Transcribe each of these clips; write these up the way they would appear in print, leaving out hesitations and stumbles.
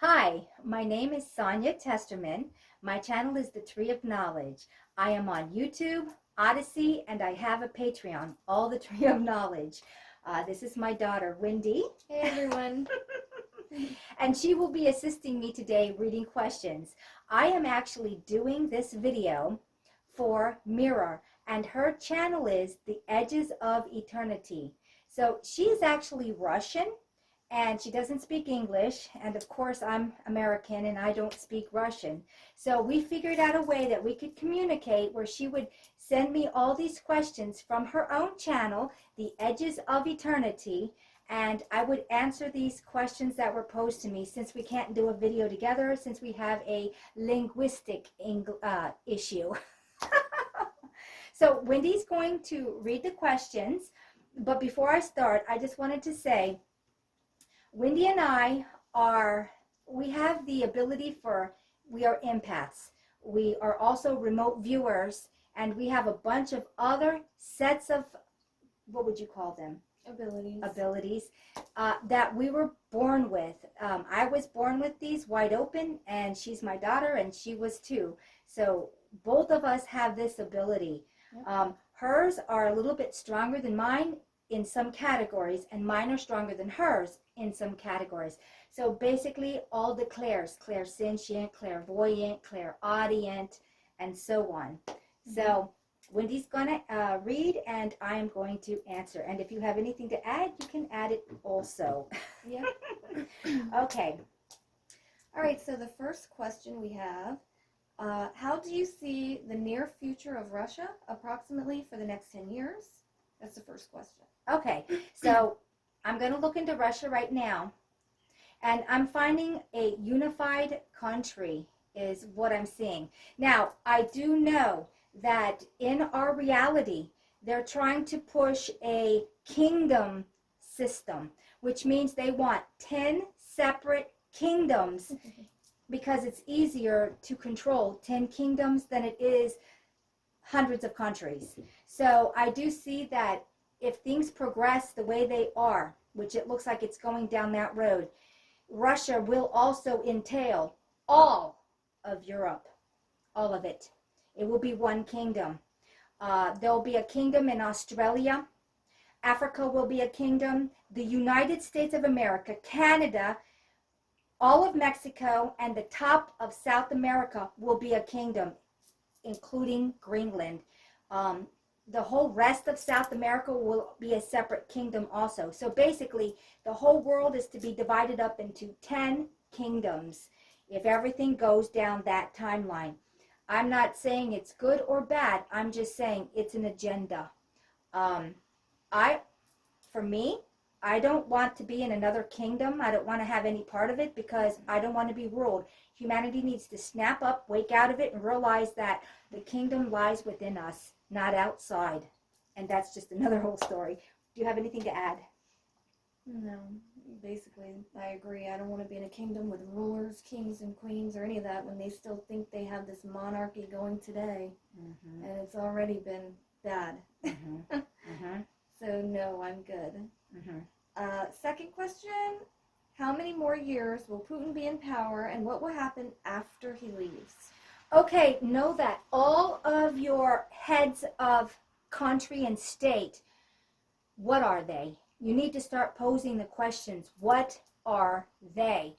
Hi, my name is Sonia Testerman. My channel is The Tree of Knowledge. I am on YouTube, Odyssey, and I have a Patreon, all The Tree of Knowledge. This is my daughter, Wendy. Hey everyone. And she will be assisting me today reading questions. I am actually doing this video for Mirror, and her channel is The Edges of Eternity. So she's actually Russian, and she doesn't speak English, and of course I'm American and I don't speak Russian. So we figured out a way that we could communicate where she would send me all these questions from her own channel, The Edges of Eternity, and I would answer these questions that were posed to me, since we can't do a video together, since we have a linguistic issue. So Wendy's going to read the questions, but before I start, I just wanted to say, Wendy and I we have the ability we are empaths. We are also remote viewers, and we have a bunch of other sets of, what would you call them? Abilities that we were born with. I was born with these wide open, and she's my daughter, and she was too. So both of us have this ability. Yep. Hers are a little bit stronger than mine in some categories, and mine are stronger than hers in some categories. So basically all the clairs, clairsentient, clairvoyant, clairaudient, and so on. Mm-hmm. So Wendy's gonna read, and I'm going to answer. And if you have anything to add, you can add it also. Yeah. Okay. All right, so the first question we have, how do you see the near future of Russia approximately for the next 10 years? That's the first question. Okay, so I'm going to look into Russia right now, and I'm finding a unified country is what I'm seeing. Now, I do know that in our reality, they're trying to push a kingdom system, which means they want 10 separate kingdoms because it's easier to control 10 kingdoms than it is hundreds of countries. So I do see that if things progress the way they are, which it looks like it's going down that road, Russia will also entail all of Europe, all of it. It will be one kingdom. There will be a kingdom in Australia. Africa will be a kingdom. The United States of America, Canada, all of Mexico, and the top of South America will be a kingdom, including Greenland. The whole rest of South America will be a separate kingdom also. So basically, the whole world is to be divided up into 10 kingdoms if everything goes down that timeline. I'm not saying it's good or bad. I'm just saying it's an agenda. For me, I don't want to be in another kingdom. I don't want to have any part of it because I don't want to be ruled. Humanity needs to snap up, wake out of it, and realize that the kingdom lies within us, not outside. And that's just another whole story. Do you have anything to add? No, basically, I agree. I don't want to be in a kingdom with rulers, kings, and queens, or any of that when they still think they have this monarchy going today. Mm-hmm. And it's already been bad. Mm-hmm. Mm-hmm. So, no, I'm good. Mm-hmm. Second question, how many more years will Putin be in power, and what will happen after he leaves? Okay, know that all of your heads of country and state, what are they? You need to start posing the questions. What are they?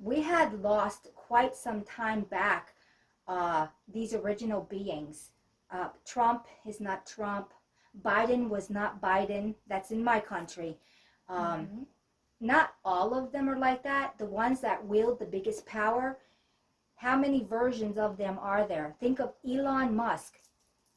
We had lost quite some time back these original beings. Trump is not Trump. Biden was not Biden. That's in my country. Mm-hmm. Not all of them are like that. The ones that wield the biggest power, how many versions of them are there? Think of Elon Musk.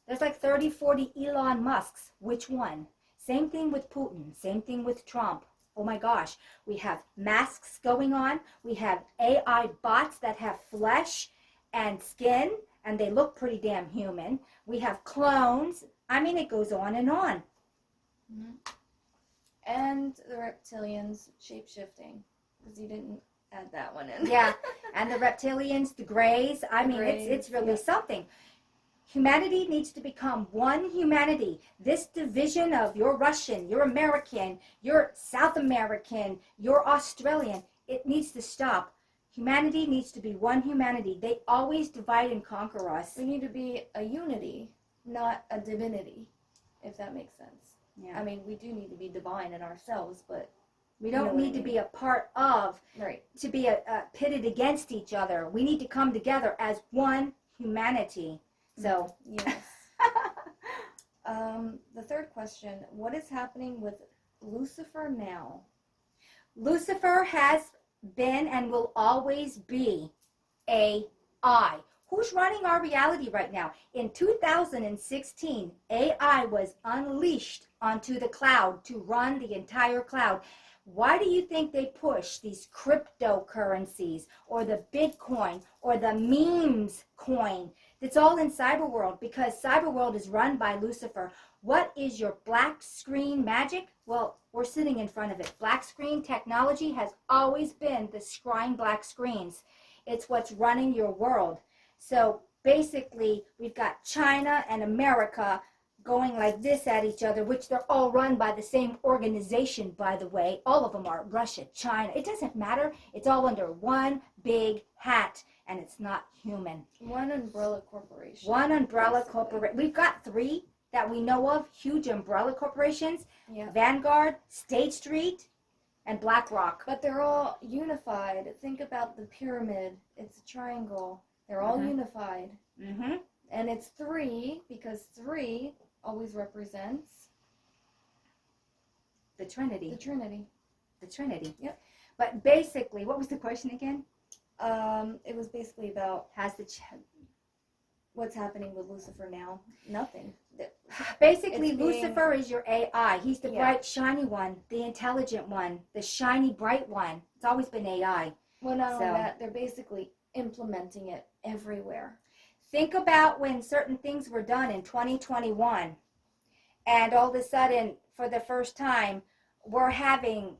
There's like 30, 40 Elon Musks. Which one? Same thing with Putin. Same thing with Trump. Oh my gosh. We have masks going on. We have AI bots that have flesh and skin, and they look pretty damn human. We have clones. I mean, it goes on and on. Mm-hmm. And the reptilians shape-shifting, because you didn't add that one in. Yeah, and the reptilians, the grays. It's really something. Humanity needs to become one humanity. This division of you're Russian, you're American, you're South American, you're Australian, it needs to stop. Humanity needs to be one humanity. They always divide and conquer us. We need to be a unity, not a divinity, if that makes sense. Yeah. I mean, we do need to be divine in ourselves, but we don't need to be a part of, right, to be pitted against each other. We need to come together as one humanity. So, yes. The third question, what is happening with Lucifer now? Lucifer has been and will always be AI. Who's running our reality right now? In 2016, AI was unleashed onto the cloud to run the entire cloud. Why do you think they push these cryptocurrencies or the Bitcoin or the memes coin? It's all in Cyberworld because Cyberworld is run by Lucifer. What is your black screen magic? Well, we're sitting in front of it. Black screen technology has always been the scrying black screens. It's what's running your world. So basically, we've got China and America going like this at each other, which they're all run by the same organization, by the way. All of them are Russia, China. It doesn't matter. It's all under one big hat, and it's not human. One umbrella corporation. One umbrella corporation. We've got 3 that we know of, huge umbrella corporations. Yeah. Vanguard, State Street, and BlackRock. But they're all unified. Think about the pyramid. It's a triangle. They're all unified. Mm-hmm. And it's 3 because 3 always represents The Trinity. the Trinity. The Trinity. Yep. But basically, what was the question again? It was basically about Has the what's happening with Lucifer now. Nothing. basically It's Lucifer is your AI. He's the Yeah. bright, shiny one, the intelligent one, the shiny, bright one. It's always been AI. Well, not only So- that, they're basically implementing it everywhere. Think about when certain things were done in 2021, and all of a sudden, for the first time, we're having,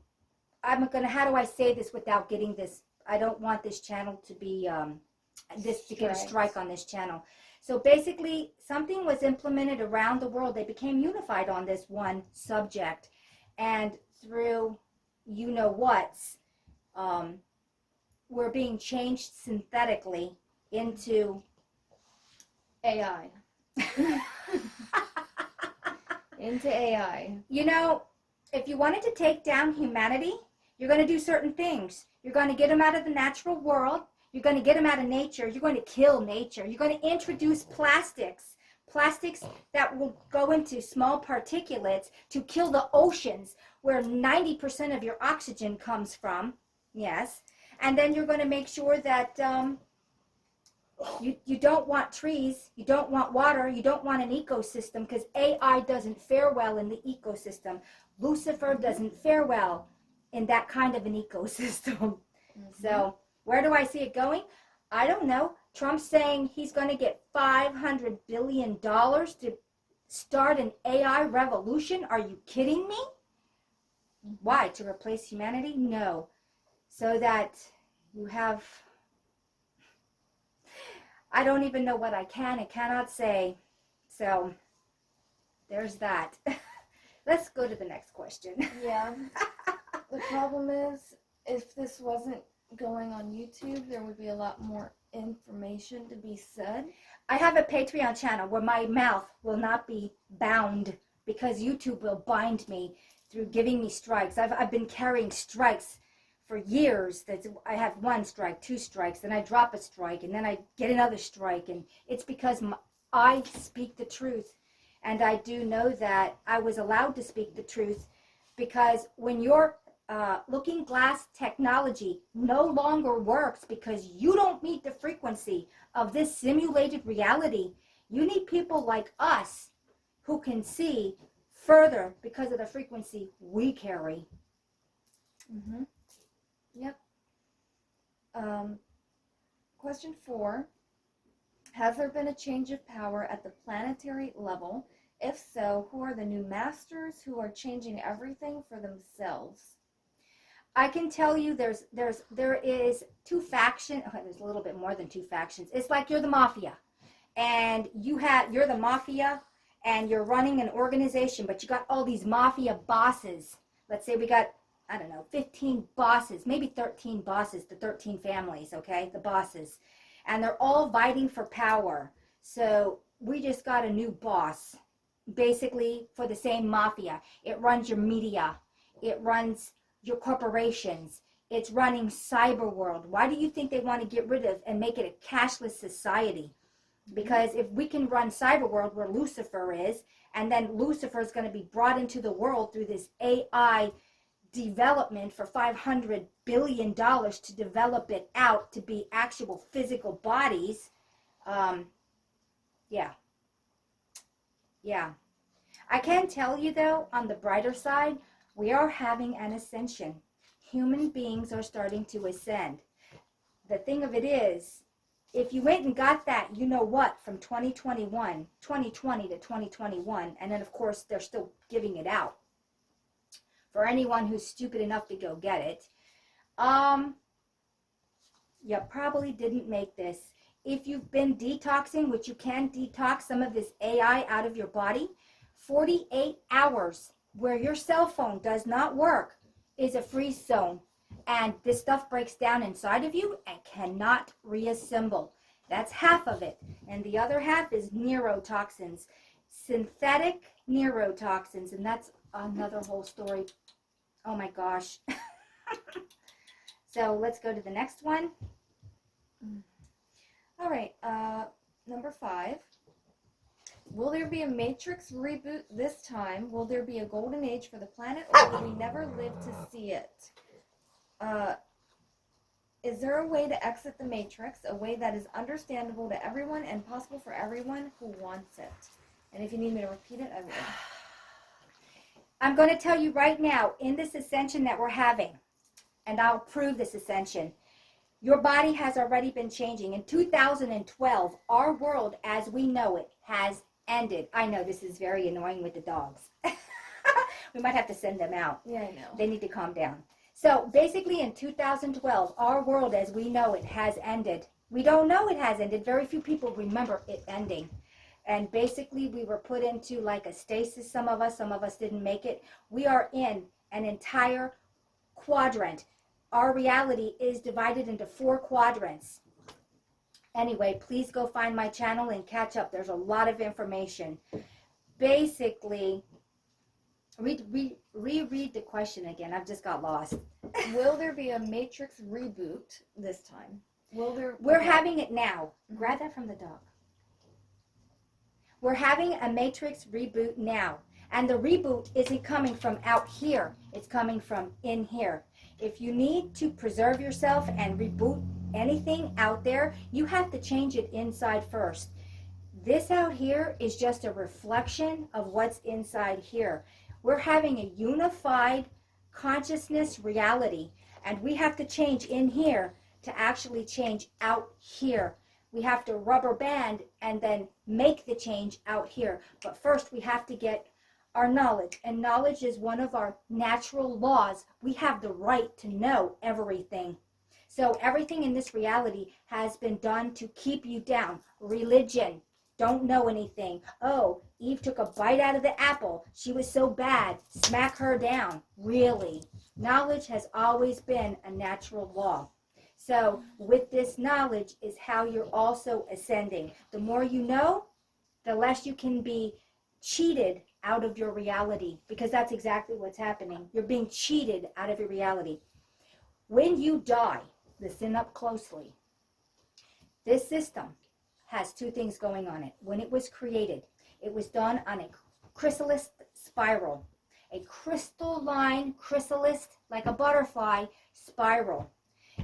how do I say this without getting this, I don't want this channel to be, to get a strike on this channel. So basically, something was implemented around the world. They became unified on this one subject, and through you-know-whats, we're being changed synthetically into AI. Into AI. You know, if you wanted to take down humanity, you're going to do certain things. You're going to get them out of the natural world. You're going to get them out of nature. You're going to kill nature. You're going to introduce plastics that will go into small particulates to kill the oceans where 90% of your oxygen comes from. Yes. And then you're going to make sure that you don't want trees, you don't want water, you don't want an ecosystem, because AI doesn't fare well in the ecosystem. Lucifer doesn't fare well in that kind of an ecosystem. So where do I see it going? I don't know. Trump's saying he's going to get $500 billion to start an AI revolution. Are you kidding me? Why? To replace humanity? No. So that you have... I don't even know what I can and cannot say. So, there's that. Let's go to the next question. Yeah. The problem is, if this wasn't going on YouTube, there would be a lot more information to be said. I have a Patreon channel where my mouth will not be bound because YouTube will bind me through giving me strikes. I've been carrying strikes for years. That I have 1 strike, 2 strikes, then I drop a strike, and then I get another strike, and it's because I speak the truth, and I do know that I was allowed to speak the truth, because when your looking glass technology no longer works because you don't meet the frequency of this simulated reality, you need people like us who can see further because of the frequency we carry. Mm-hmm. Yep. Question 4. Has there been a change of power at the planetary level? If so, who are the new masters who are changing everything for themselves? I can tell you there is 2 factions. Oh, there's a little bit more than 2 factions. It's like you're the mafia, and you're the mafia, and you're running an organization, but you got all these mafia bosses. Let's say we got I don't know, 15 bosses, maybe 13 bosses, the 13 families, okay, the bosses. And they're all fighting for power. So we just got a new boss, basically for the same mafia. It runs your media. It runs your corporations. It's running cyber world. Why do you think they want to get rid of and make it a cashless society? Because if we can run cyber world where Lucifer is, and then Lucifer is going to be brought into the world through this AI development for $500 billion to develop it out to be actual physical bodies. Yeah. I can tell you though, on the brighter side, we are having an ascension. Human beings are starting to ascend. The thing of it is, if you went and got that, you know what, from 2020 to 2021, and then of course they're still giving it out for anyone who's stupid enough to go get it, you probably didn't make this. If you've been detoxing, which you can detox some of this AI out of your body, 48 hours where your cell phone does not work is a freeze zone. And this stuff breaks down inside of you and cannot reassemble. That's half of it. And the other half is neurotoxins, synthetic neurotoxins. And that's another whole story. Oh my gosh. So let's go to the next one. All right, number 5. Will there be a Matrix reboot this time? Will there be a golden age for the planet, or will we never live to see it? Is there a way to exit the Matrix, a way that is understandable to everyone and possible for everyone who wants it? And if you need me to repeat it, I will. I'm going to tell you right now, in this ascension that we're having, and I'll prove this ascension, your body has already been changing. In 2012, our world as we know it has ended. I know this is very annoying with the dogs. We might have to send them out. Yeah, I know. They need to calm down. So basically in 2012, our world as we know it has ended. We don't know it has ended. Very few people remember it ending. And basically we were put into like a stasis, some of us didn't make it. We are in an entire quadrant. Our reality is divided into 4 quadrants. Anyway, please go find my channel and catch up. There's a lot of information. Basically, reread the question again. I've just got lost. Will there be a Matrix reboot this time? We're having it now. Grab that from the dog. We're having a Matrix reboot now. And the reboot isn't coming from out here. It's coming from in here. If you need to preserve yourself and reboot anything out there, you have to change it inside first. This out here is just a reflection of what's inside here. We're having a unified consciousness reality, and we have to change in here to actually change out here. We have to rubber band and then make the change out here. But first we have to get our knowledge, and knowledge is one of our natural laws. We have the right to know everything. So everything in this reality has been done to keep you down. Religion, don't know anything. Oh, Eve took a bite out of the apple. She was so bad. Smack her down. Really? Knowledge has always been a natural law. So with this knowledge is how you're also ascending. The more you know, the less you can be cheated out of your reality, because that's exactly what's happening. You're being cheated out of your reality. When you die, listen up closely. This system has 2 things going on it. When it was created, it was done on a chrysalis spiral, a crystalline chrysalis, like a butterfly spiral.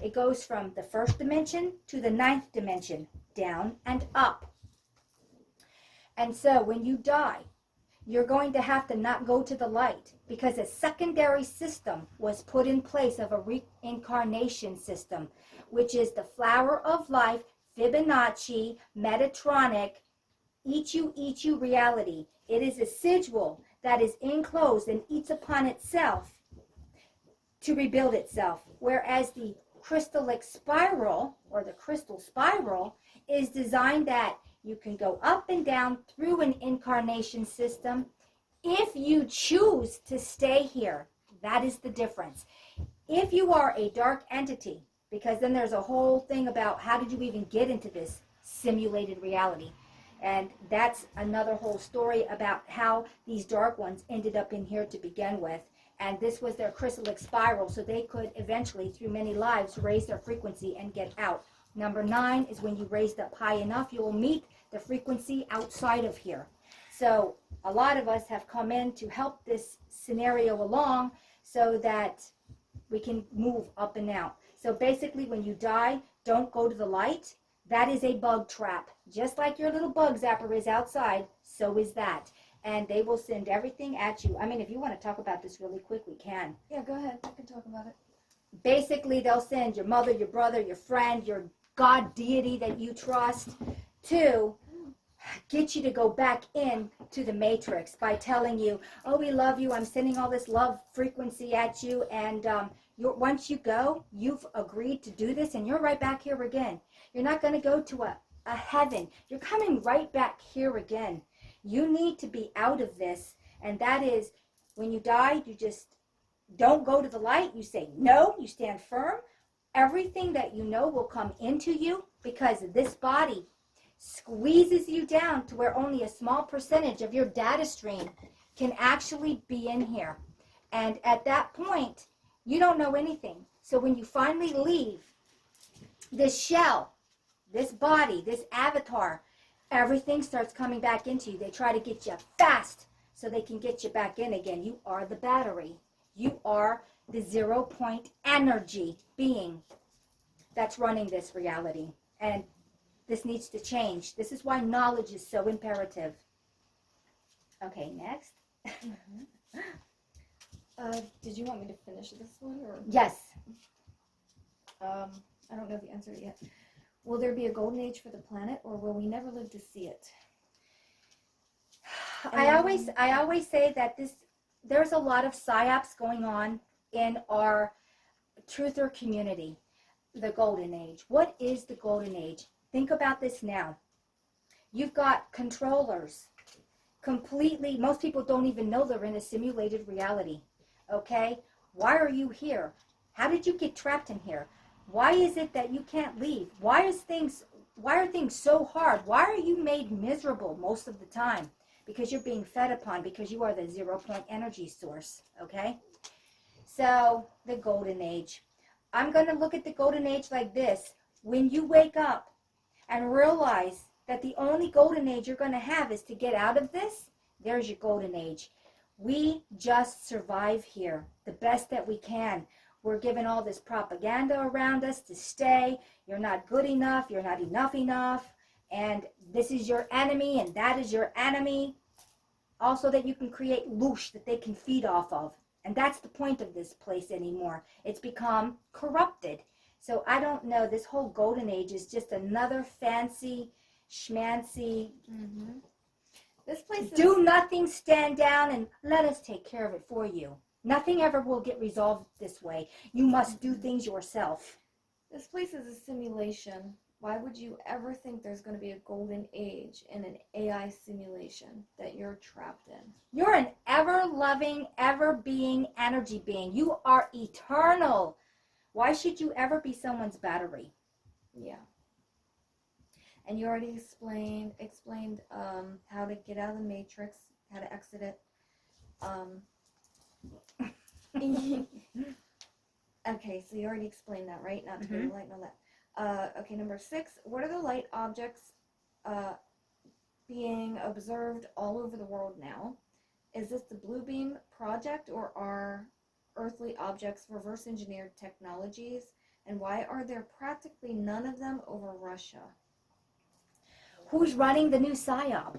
It goes from the 1st dimension to the 9th dimension, down and up. And so when you die, you're going to have to not go to the light, because a secondary system was put in place of a reincarnation system, which is the flower of life, Fibonacci, Metatronic, eat you reality. It is a sigil that is enclosed and eats upon itself to rebuild itself, whereas the crystallic spiral, or the crystal spiral, is designed that you can go up and down through an incarnation system if you choose to stay here. That is the difference. If you are a dark entity, because then there's a whole thing about how did you even get into this simulated reality. And that's another whole story about how these dark ones ended up in here to begin with. And this was their chrysalis spiral, so they could eventually, through many lives, raise their frequency and get out. Number 9 is when you raised up high enough, you will meet the frequency outside of here. So a lot of us have come in to help this scenario along so that we can move up and out. So basically, when you die, don't go to the light. That is a bug trap. Just like your little bug zapper is outside, so is that. And they will send everything at you. I mean, if you want to talk about this really quick, we can. Yeah, go ahead. I can talk about it. Basically, they'll send your mother, your brother, your friend, your God deity that you trust to get you to go back in to the matrix by telling you, oh, we love you. I'm sending all this love frequency at you. And once you go, you've agreed to do this, and you're right back here again. You're not going to go to a heaven. You're coming right back here again. You need to be out of this. And that is, when you die, you just don't go to the light. You say no. You stand firm. Everything that you know will come into you, because this body squeezes you down to where only a small percentage of your data stream can actually be in here. And at that point, you don't know anything. So when you finally leave this shell, this body, this avatar, everything starts coming back into you. They try to get you fast so they can get you back in again. You are the battery. You are the 0 point energy being that's running this reality. And this needs to change. This is why knowledge is so imperative. Okay, next. Did you want me to finish this one? Or? Yes. I don't know the answer yet. Will there be a golden age for the planet, or will we never live to see it? I always say that there's a lot of psyops going on in our truther community. The golden age. What is the golden age? Think about this now. You've got controllers. Completely, most people don't even know they're in a simulated reality. Okay? Why are you here? How did you get trapped in here? Why is it that you can't leave? Why are things so hard? Why are you made miserable most of the time? Because you're being fed upon, because you are the 0 point energy source. Okay? So, the golden age. I'm going to look at the golden age like this. When you wake up and realize that the only golden age you're going to have is to get out of this, there's your golden age. We just survive here the best that we can. We're given all this propaganda around us to stay. You're not good enough. You're not enough. And this is your enemy and that is your enemy. Also that you can create loosh that they can feed off of. And that's the point of this place anymore. It's become corrupted. So I don't know. This whole golden age is just another fancy, schmancy. Mm-hmm. This place do nothing, stand down, and let us take care of it for you. Nothing ever will get resolved this way. You must do things yourself. This place is a simulation. Why would you ever think there's going to be a golden age in an AI simulation that you're trapped in? You're an ever-loving, ever-being energy being. You are eternal. Why should you ever be someone's battery? Yeah. And you already explained how to get out of the matrix, how to exit it. Okay, so you already explained that, right? Not to go to the light and all that. Okay, number 6. What are the light objects being observed all over the world now? Is this the Blue Beam Project, or are earthly objects reverse engineered technologies? And why are there practically none of them over Russia? Who's running the new PSYOP?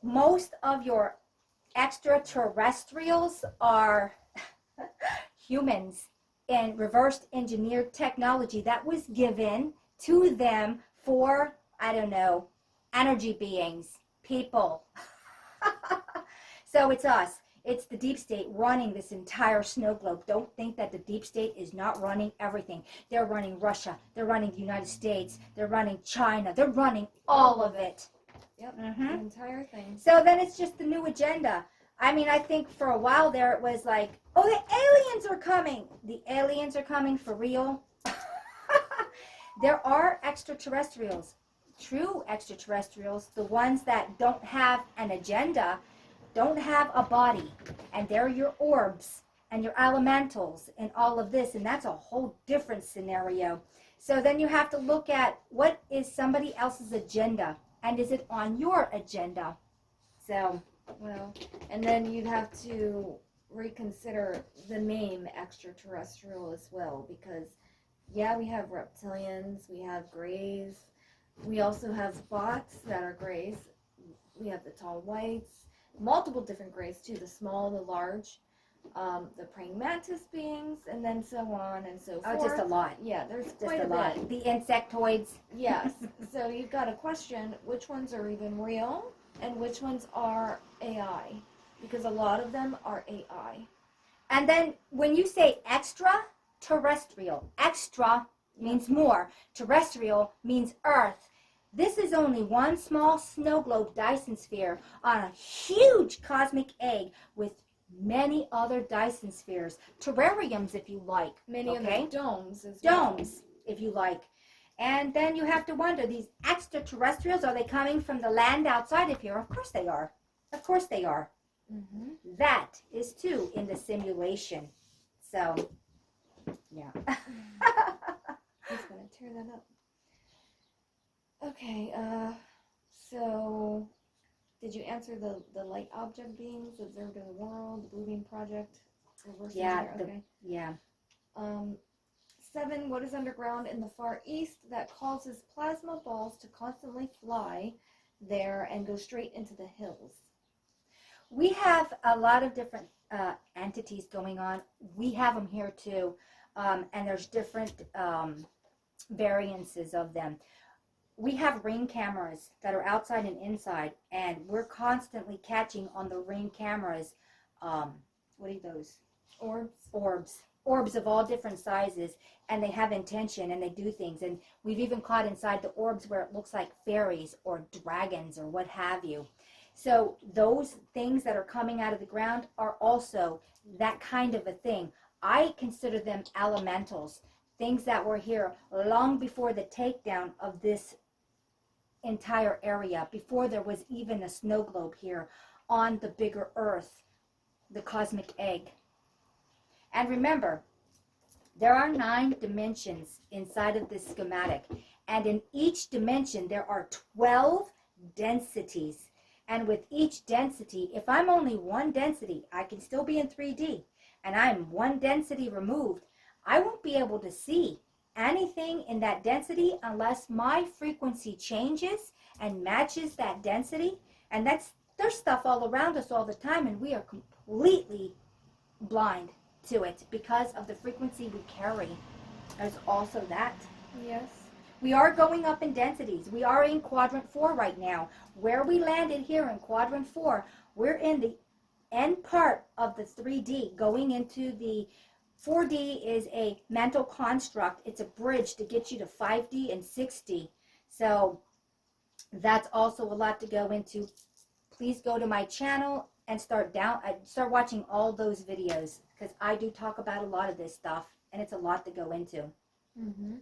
Most of your extraterrestrials are humans in reversed engineered technology that was given to them for, I don't know, energy beings, people. So it's us. It's the deep state running this entire snow globe. Don't think that the deep state is not running everything. They're running Russia. They're running the United States. They're running China. They're running all of it. Yep, the entire thing. So then it's just the new agenda. I mean, I think for a while there it was like, oh, the aliens are coming. The aliens are coming for real. There are extraterrestrials, true extraterrestrials, the ones that don't have an agenda, don't have a body, and they're your orbs and your elementals and all of this, and that's a whole different scenario. So then you have to look at what is somebody else's agenda, and is it on your agenda? So, Well, and then you'd have to reconsider the name extraterrestrial as well, because yeah, we have reptilians, we have greys, we also have bots that are greys, we have the tall whites, multiple different greys too, the small, the large, the praying mantis beings, and then so on and so forth. oh, just a lot. Yeah, there's Just quite a a lot. bit. The insectoids. Yes. So you've got to question which ones are even real and which ones are AI, because a lot of them are AI. And then when you say extraterrestrial, extra means more, terrestrial means Earth. This is only one small snow globe Dyson sphere on a huge cosmic egg with many other Dyson spheres, terrariums if you like. Many of okay? the domes as well. Domes if you like. And then you have to wonder, these extraterrestrials, are they coming from the land outside of here? Of course they are. Of course they are. Mm-hmm. That is too in the simulation. So, yeah. He's going to tear that up. Okay, so did you answer the light object beings observed in the world, the Blue Beam Project? Reverse Yeah, engineer? Okay. yeah. 7, what is underground in the Far East that causes plasma balls to constantly fly there and go straight into the hills? We have a lot of different entities going on. We have them here too. And there's different variances of them. We have ring cameras that are outside and inside, and we're constantly catching on the ring cameras, what are those? Orbs of all different sizes, and they have intention and they do things. And we've even caught inside the orbs where it looks like fairies or dragons or what have you. So those things that are coming out of the ground are also that kind of a thing. I consider them elementals, things that were here long before the takedown of this entire area, before there was even a snow globe here on the bigger Earth, the cosmic egg. And remember, there are 9 dimensions inside of this schematic, and in each dimension there are 12 densities. And with each density, if I'm only one density, I can still be in 3D, and I'm one density removed, I won't be able to see anything in that density unless my frequency changes and matches that density. And there's stuff all around us all the time, and we are completely blind to it because of the frequency we carry. There's also that. Yes. We are going up in densities. We are in quadrant 4 right now. Where we landed here in quadrant 4, we're in the end part of the 3D. Going into the 4D is a mental construct. It's a bridge to get you to 5D and 6D. So that's also a lot to go into. Please go to my channel and start watching all those videos, because I do talk about a lot of this stuff, and it's a lot to go into. Mm-hmm.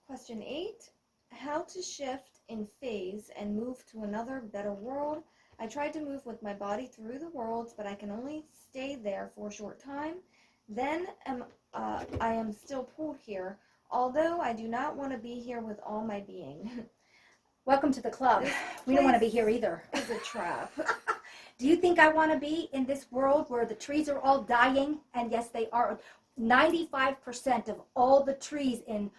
Question 8. How to shift in phase and move to another better world? I tried to move with my body through the worlds, but I can only stay there for a short time. Then I am still pulled here, although I do not want to be here with all my being. Welcome to the club. We don't want to be here either. It's a trap. Do you think I want to be in this world where the trees are all dying? And yes, they are. 95% of all the trees in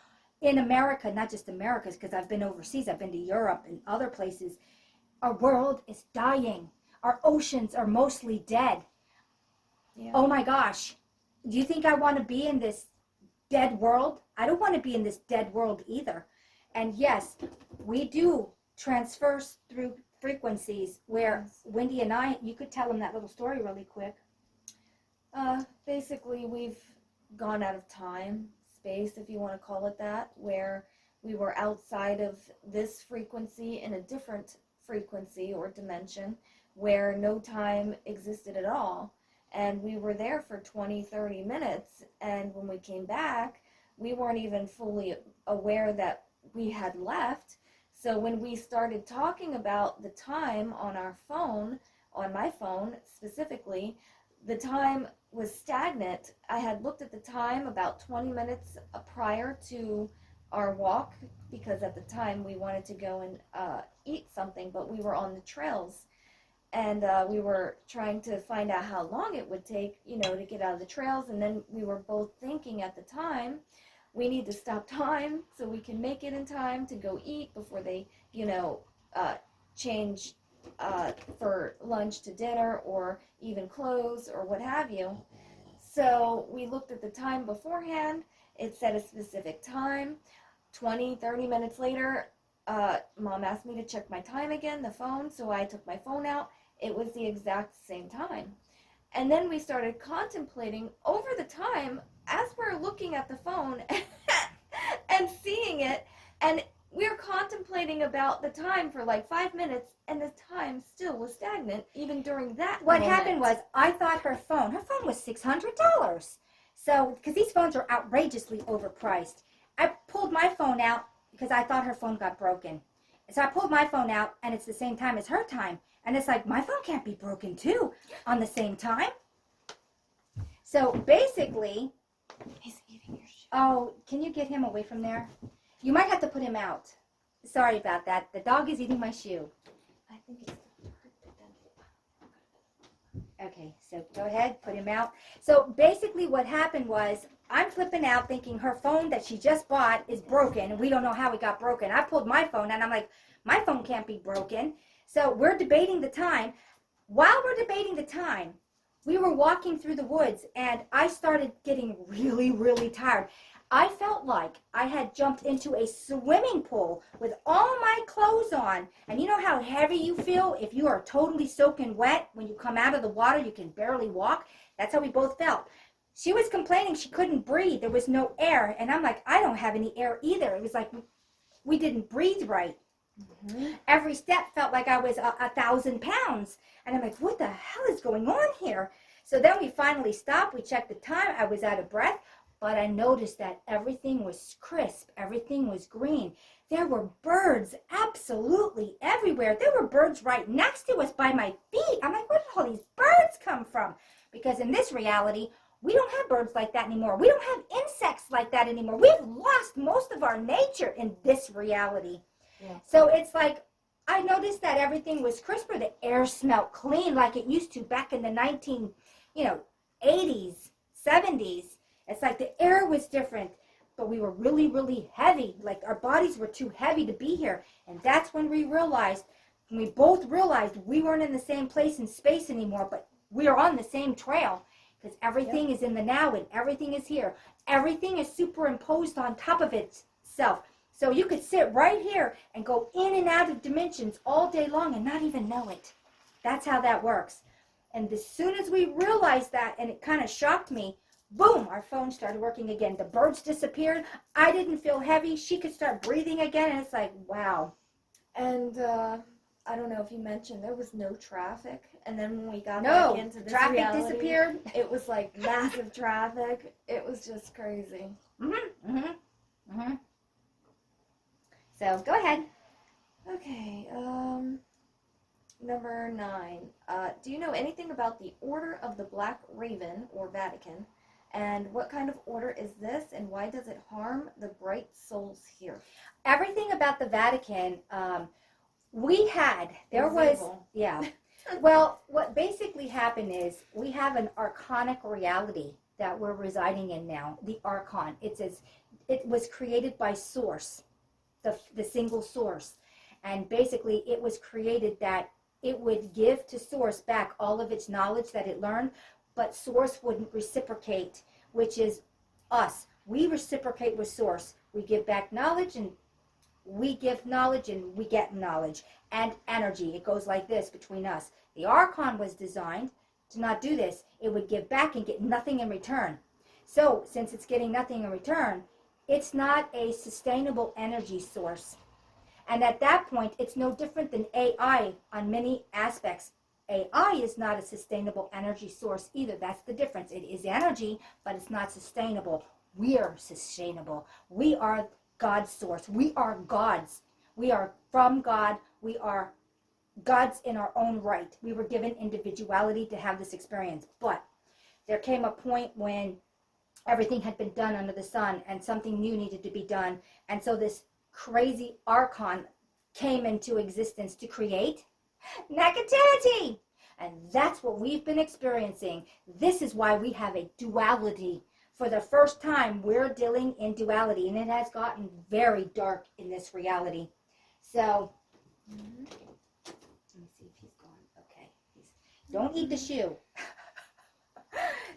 America, not just America, because I've been overseas, I've been to Europe and other places, our world is dying. Our oceans are mostly dead. Yeah. Oh my gosh. Do you think I want to be in this dead world? I don't want to be in this dead world either. And yes, we do transfers through frequencies where Wendy and I, you could tell them that little story really quick. Basically, we've gone out of time, space, if you want to call it that, where we were outside of this frequency in a different frequency or dimension, where no time existed at all. And we were there for 20, 30 minutes. And when we came back, we weren't even fully aware that we had left. So when we started talking about the time on our phone, on my phone specifically, the time was stagnant. I had looked at the time about 20 minutes prior to our walk, because at the time we wanted to go and eat something, but we were on the trails. And we were trying to find out how long it would take, to get out of the trails. And then we were both thinking at the time, we need to stop time so we can make it in time to go eat before they, change for lunch to dinner, or even close, or what have you. So we looked at the time beforehand. It said a specific time. 20, 30 minutes later, Mom asked me to check my time again, the phone, so I took my phone out. It was the exact same time. And then we started contemplating over the time as we're looking at the phone and seeing it, and we were contemplating about the time for like 5 minutes, and the time still was stagnant even during that What moment. happened was, I thought her phone was $600. So, because these phones are outrageously overpriced. I pulled my phone out because I thought her phone got broken. So I pulled my phone out, and it's the same time as her time. And it's like, my phone can't be broken too on the same time. So basically, He's eating your shit. oh, can you get him away from there? You might have to put him out. Sorry about that. The dog is eating my shoe. I think it's Okay, so go ahead, put him out. So basically what happened was, I'm flipping out thinking her phone that she just bought is broken, and we don't know how it got broken. I pulled my phone, and I'm like, my phone can't be broken. So we're debating the time. While we're debating the time, we were walking through the woods, and I started getting really, really tired. I felt like I had jumped into a swimming pool with all my clothes on. And you know how heavy you feel if you are totally soaking wet? When you come out of the water, you can barely walk. That's how we both felt. She was complaining she couldn't breathe. There was no air. And I'm like, I don't have any air either. It was like we didn't breathe right. Mm-hmm. Every step felt like I was 1,000 pounds. And I'm like, what the hell is going on here? So then we finally stopped. We checked the time. I was out of breath. But I noticed that everything was crisp. Everything was green. There were birds absolutely everywhere. There were birds right next to us by my feet. I'm like, where did all these birds come from? Because in this reality, we don't have birds like that anymore. We don't have insects like that anymore. We've lost most of our nature in this reality. Yeah. So it's like, I noticed that everything was crisper. The air smelled clean like it used to back in the 80s, 70s. It's like the air was different, but we were really, really heavy. Like our bodies were too heavy to be here. And that's when we both realized we weren't in the same place in space anymore, but we are on the same trail, because everything is in the now and everything is here. Everything is superimposed on top of itself. So you could sit right here and go in and out of dimensions all day long and not even know it. That's how that works. And as soon as we realized that, and it kind of shocked me, boom, our phone started working again. The birds disappeared. I didn't feel heavy. She could start breathing again. And it's like, wow. And I don't know if you mentioned, there was no traffic. And then when we got No, back into this traffic reality, disappeared. It was like massive traffic. It was just crazy. So go ahead. Okay, number 9. Do you know anything about the Order of the Black Raven, or Vatican? And what kind of order is this, and why does it harm the bright souls here? Everything about the Vatican, yeah. Well, what basically happened is we have an archonic reality that we're residing in now, the archon. It was created by Source, the single source. And basically it was created that it would give to Source back all of its knowledge that it learned, but Source wouldn't reciprocate, which is us. We reciprocate with Source. We give back knowledge, and we give knowledge, and we get knowledge. And energy. It goes like this between us. The Archon was designed to not do this. It would give back and get nothing in return. So, since it's getting nothing in return, it's not a sustainable energy source. And at that point, it's no different than AI on many aspects. AI is not a sustainable energy source either. That's the difference. It is energy, but it's not sustainable. We are sustainable. We are God's source. We are gods. We are from God. We are gods in our own right. We were given individuality to have this experience. But there came a point when everything had been done under the sun and something new needed to be done. And so this crazy archon came into existence to create negativity. And that's what we've been experiencing. This is why we have a duality. For the first time, we're dealing in duality, and it has gotten very dark in this reality. So, let me see if he's gone. Okay. Don't eat the shoe.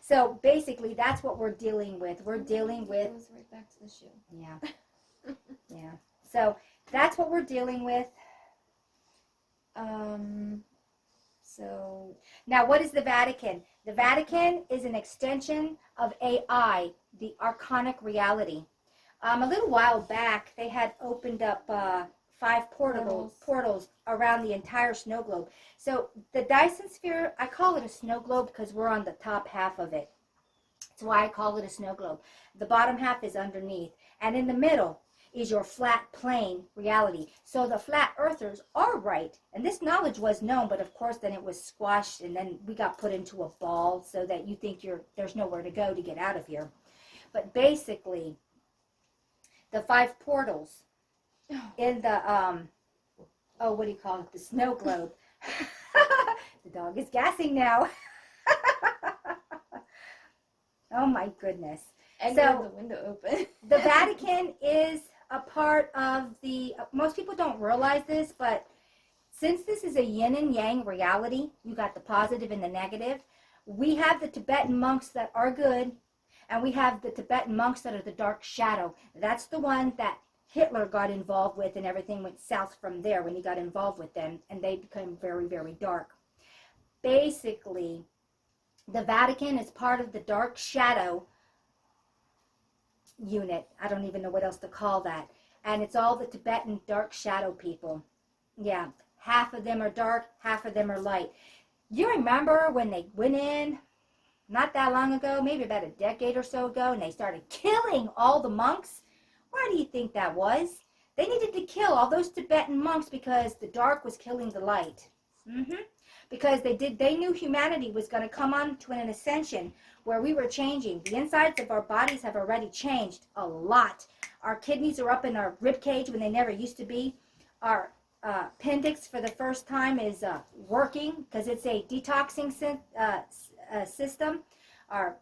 So basically, that's what we're dealing with. We're dealing with... It goes right back to the shoe. Yeah. Yeah. So that's what we're dealing with. So now, what is the Vatican? The Vatican is an extension of AI, the archonic reality. A little while back, they had opened up 5 portals around the entire snow globe. So the Dyson sphere, I call it a snow globe because we're on the top half of it. That's why I call it a snow globe. The bottom half is underneath. And in the middle is your flat plane reality. So the flat earthers are right. And this knowledge was known, but of course then it was squashed and then we got put into a ball so that you think there's nowhere to go to get out of here. But basically, the 5 portals in the, what do you call it? The snow globe. The dog is gassing now. Oh my goodness. And you have the window open. The Vatican is a part of the, most people don't realize this, but since this is a yin and yang reality, you got the positive and the negative. We have the Tibetan monks that are good, and we have the Tibetan monks that are the dark shadow. That's the one that Hitler got involved with, and everything went south from there when he got involved with them, and they became very, very dark. Basically, the Vatican is part of the dark shadow unit. I don't even know what else to call that. And it's all the Tibetan dark shadow people. Yeah, half of them are dark, half of them are light. You remember when they went in, not that long ago, maybe about a decade or so ago, and they started killing all the monks? Why do you think that was? They needed to kill all those Tibetan monks because the dark was killing the light. Because they knew humanity was going to come on to an ascension where we were changing. The insides of our bodies have already changed a lot. Our kidneys are up in our rib cage when they never used to be. Our appendix for the first time is working because it's a detoxing system. Our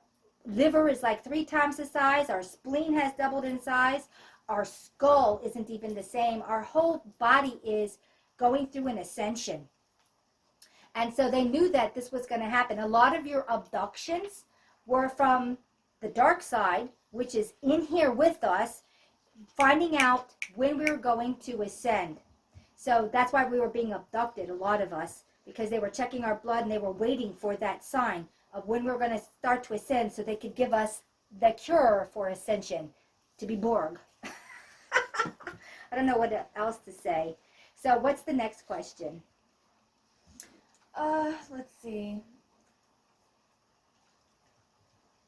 liver is like 3 times the size. Our spleen has doubled in size. Our skull isn't even the same. Our whole body is going through an ascension. And so they knew that this was going to happen. A lot of your abductions were from the dark side, which is in here with us, finding out when we were going to ascend. So that's why we were being abducted, a lot of us, because they were checking our blood and they were waiting for that sign of when we were going to start to ascend so they could give us the cure for ascension, to be Borg. I don't know what else to say. So what's the next question? Let's see.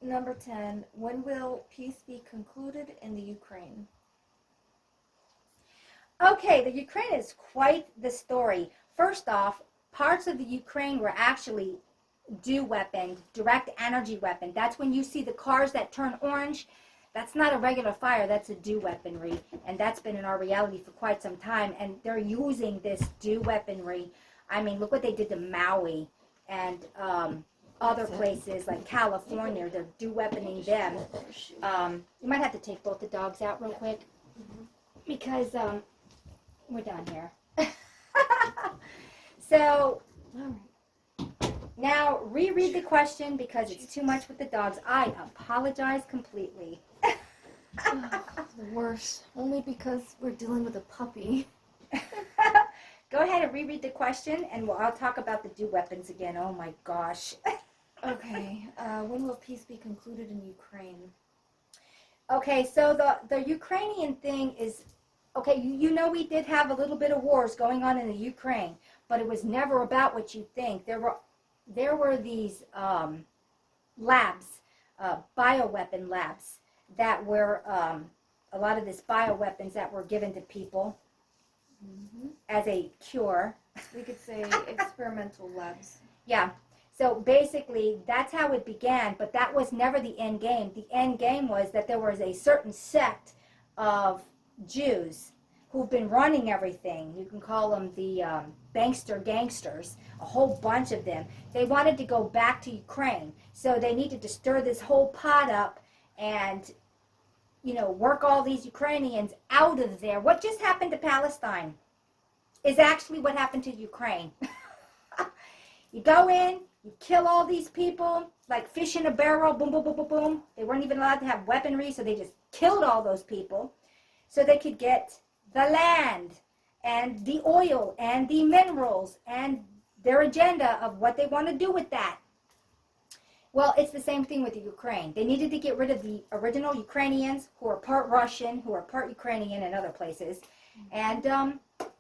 Number 10. When will peace be concluded in the Ukraine? Okay, the Ukraine is quite the story. First off, parts of the Ukraine were actually DEW weapon, direct energy weapon. That's when you see the cars that turn orange. That's not a regular fire, that's a DEW weaponry. And that's been in our reality for quite some time. And they're using this DEW weaponry. I mean, look what they did to Maui and other places like California. They're DEW weaponing them. You might have to take both the dogs out real quick because we're done here. So now reread the question because it's too much with the dogs. I apologize completely. The worst. Only because we're dealing with a puppy. Go ahead and reread the question, and I'll talk about the DEW weapons again. Oh my gosh. Okay. When will peace be concluded in Ukraine? Okay, so the Ukrainian thing is okay, you know we did have a little bit of wars going on in the Ukraine, but it was never about what you think. There were these labs, bioweapon labs, that were a lot of this bioweapons that were given to people as a cure. We could say experimental labs. Yeah. So basically, that's how it began, but that was never the end game. The end game was that there was a certain sect of Jews who've been running everything. You can call them the bankster gangsters, a whole bunch of them. They wanted to go back to Ukraine, so they needed to stir this whole pot up and, you know, work all these Ukrainians out of there. What just happened to Palestine is actually what happened to Ukraine. You go in, you kill all these people, like fish in a barrel, boom, boom, boom, boom, boom. They weren't even allowed to have weaponry, so they just killed all those people so they could get the land and the oil and the minerals and their agenda of what they want to do with that. Well, it's the same thing with the Ukraine. They needed to get rid of the original Ukrainians who are part Russian, who are part Ukrainian in other places, and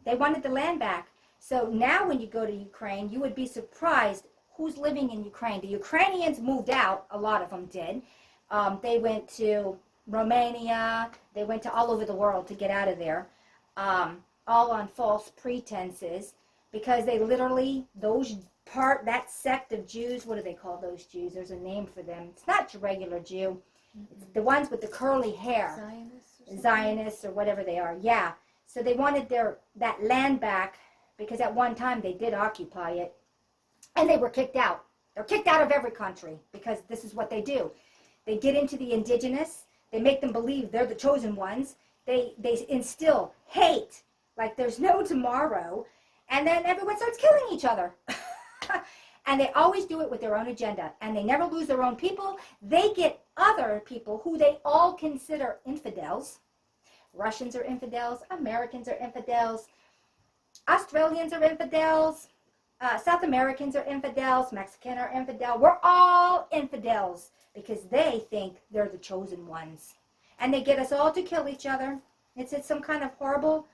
they wanted the land back. So now when you go to Ukraine, you would be surprised who's living in Ukraine. The Ukrainians moved out, a lot of them did. They went to Romania, they went to all over the world to get out of there, all on false pretenses, because they literally, that sect of Jews, what do they call those Jews? There's a name for them. It's not your regular Jew. It's the ones with the curly hair. Zionists or whatever they are, yeah. So they wanted that land back, because at one time they did occupy it, and they were kicked out. They're kicked out of every country, because this is what they do. They get into the indigenous, they make them believe they're the chosen ones, they instill hate like there's no tomorrow, and then everyone starts killing each other. And they always do it with their own agenda, and they never lose their own people. They get other people who they all consider infidels. Russians are infidels, Americans are infidels, Australians are infidels, South Americans are infidels, Mexican are infidel. We're all infidels because they think they're the chosen ones. And they get us all to kill each other. It's some kind of horrible,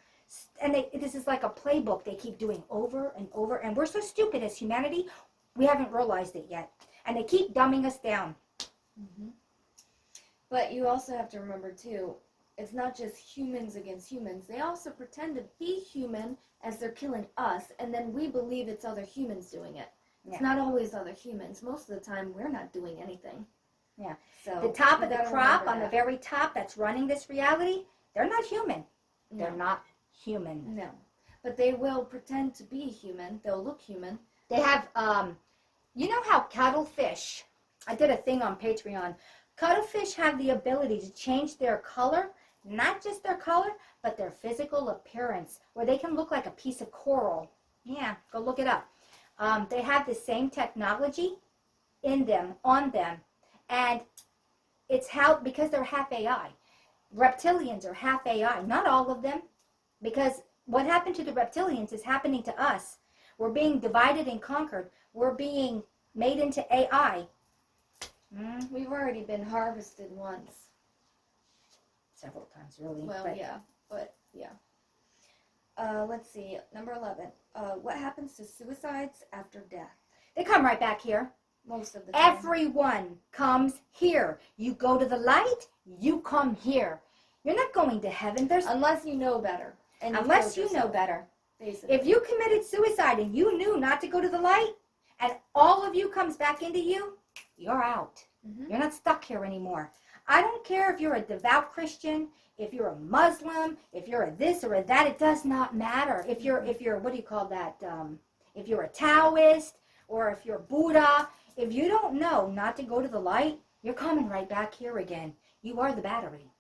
and this is like a playbook they keep doing over and over. And we're so stupid as humanity, we haven't realized it yet. And they keep dumbing us down. Mm-hmm. But you also have to remember, too, it's not just humans against humans. They also pretend to be human as they're killing us, and then we believe it's other humans doing it. It's not always other humans. Most of the time, we're not doing anything. Yeah. So the top of the crop, on the very top that's running this reality, they're not human. No. They're not human. No. But they will pretend to be human. They'll look human. They have, you know how cuttlefish, I did a thing on Patreon, cuttlefish have the ability to change their color, not just their color, but their physical appearance, where they can look like a piece of coral. Yeah, go look it up. They have the same technology in them, on them, and it's because they're half AI. Reptilians are half AI, not all of them, because what happened to the reptilians is happening to us. We're being divided and conquered. We're being made into AI. We've already been harvested once. Several times, really. Well, yeah. Let's see. Number 11. What happens to suicides after death? They come right back here. Most of the time. Everyone comes here. You go to the light, you come here. You're not going to heaven. Unless you know better. Unless you know better. Basically. If you committed suicide and you knew not to go to the light, and all of you comes back into you, you're out. Mm-hmm. You're not stuck here anymore. I don't care if you're a devout Christian, if you're a Muslim, if you're a this or a that, it does not matter. If you're what do you call that? If you're a Taoist or if you're Buddha, if you don't know not to go to the light, you're coming right back here again. You are the battery.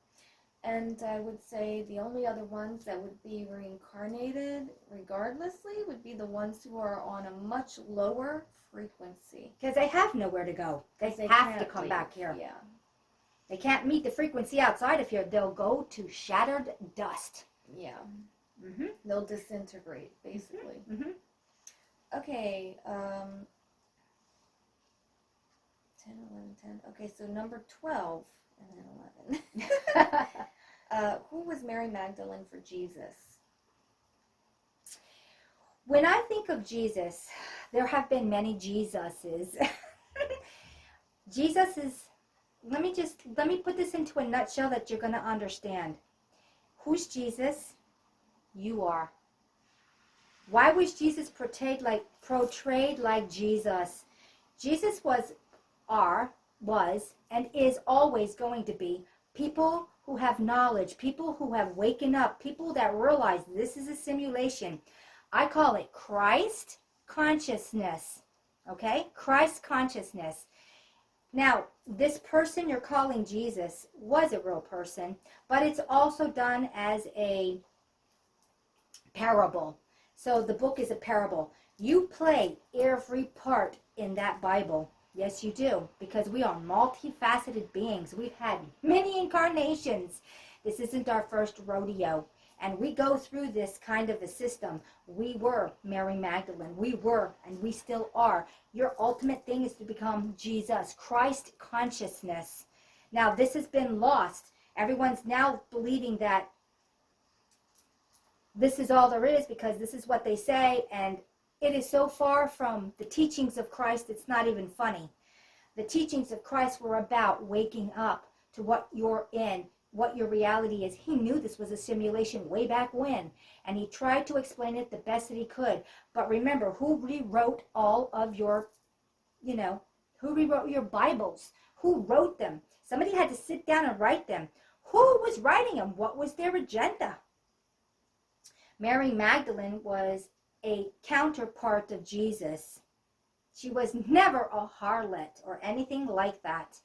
And I would say the only other ones that would be reincarnated regardlessly would be the ones who are on a much lower frequency. Because they have nowhere to go. They have to come back here. Yeah. They can't meet the frequency outside of here. They'll go to shattered dust. Yeah. Mm-hmm. They'll disintegrate, basically. Mm-hmm. Okay. 10, 11, 10. Okay, so number 12 and then 11. Who was Mary Magdalene for Jesus? When I think of Jesus, there have been many Jesuses. Jesus is, let me put this into a nutshell that you're going to understand. Who's Jesus? You are. Why was Jesus portrayed like Jesus? Jesus was, and is always going to be people who have knowledge, people who have waken up, people that realize this is a simulation. I call it Christ consciousness. Okay? Christ consciousness. Now, this person you're calling Jesus was a real person, but it's also done as a parable. So the book is a parable. You play every part in that Bible. Yes, you do, because we are multifaceted beings. We've had many incarnations. This isn't our first rodeo. And we go through this kind of a system. We were Mary Magdalene. We were, and we still are. Your ultimate thing is to become Jesus, Christ consciousness. Now, this has been lost. Everyone's now believing that this is all there is because this is what they say, and it is so far from the teachings of Christ, it's not even funny. The teachings of Christ were about waking up to what you're in, what your reality is. He knew this was a simulation way back when, and he tried to explain it the best that he could. But remember, who rewrote all of your, who rewrote your Bibles? Who wrote them? Somebody had to sit down and write them. Who was writing them? What was their agenda? Mary Magdalene was a counterpart of Jesus. She was never a harlot or anything like that.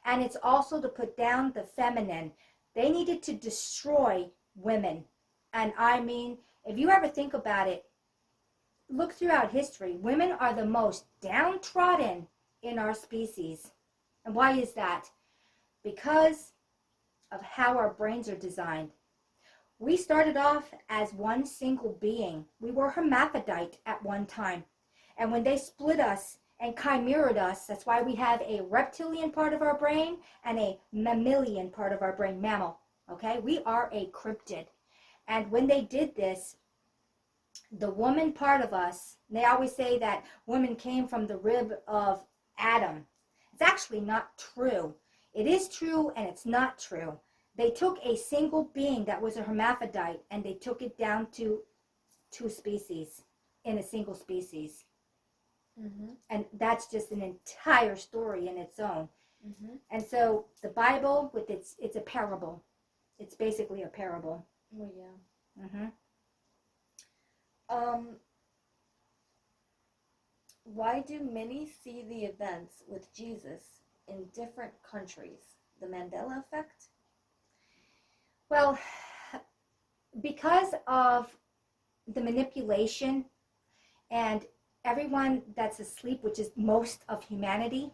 And it's also to put down the feminine. They needed to destroy women. And I mean, if you ever think about it, look throughout history, women are the most downtrodden in our species. And why is that? Because of how our brains are designed. We started off as one single being. We were hermaphrodite at one time. And when they split us and chimered us, that's why we have a reptilian part of our brain and a mammalian part of our brain, mammal. Okay? We are a cryptid. And when they did this, the woman part of us, they always say that women came from the rib of Adam. It's actually not true. It is true and it's not true. They took a single being that was a hermaphrodite and they took it down to two species in a single species. Mm-hmm. And that's just an entire story in its own. Mm-hmm. And so the Bible, with it's a parable. It's basically a parable. Well, yeah. Mm-hmm. Why do many see the events with Jesus in different countries? The Mandela effect? Well, because of the manipulation and everyone that's asleep, which is most of humanity,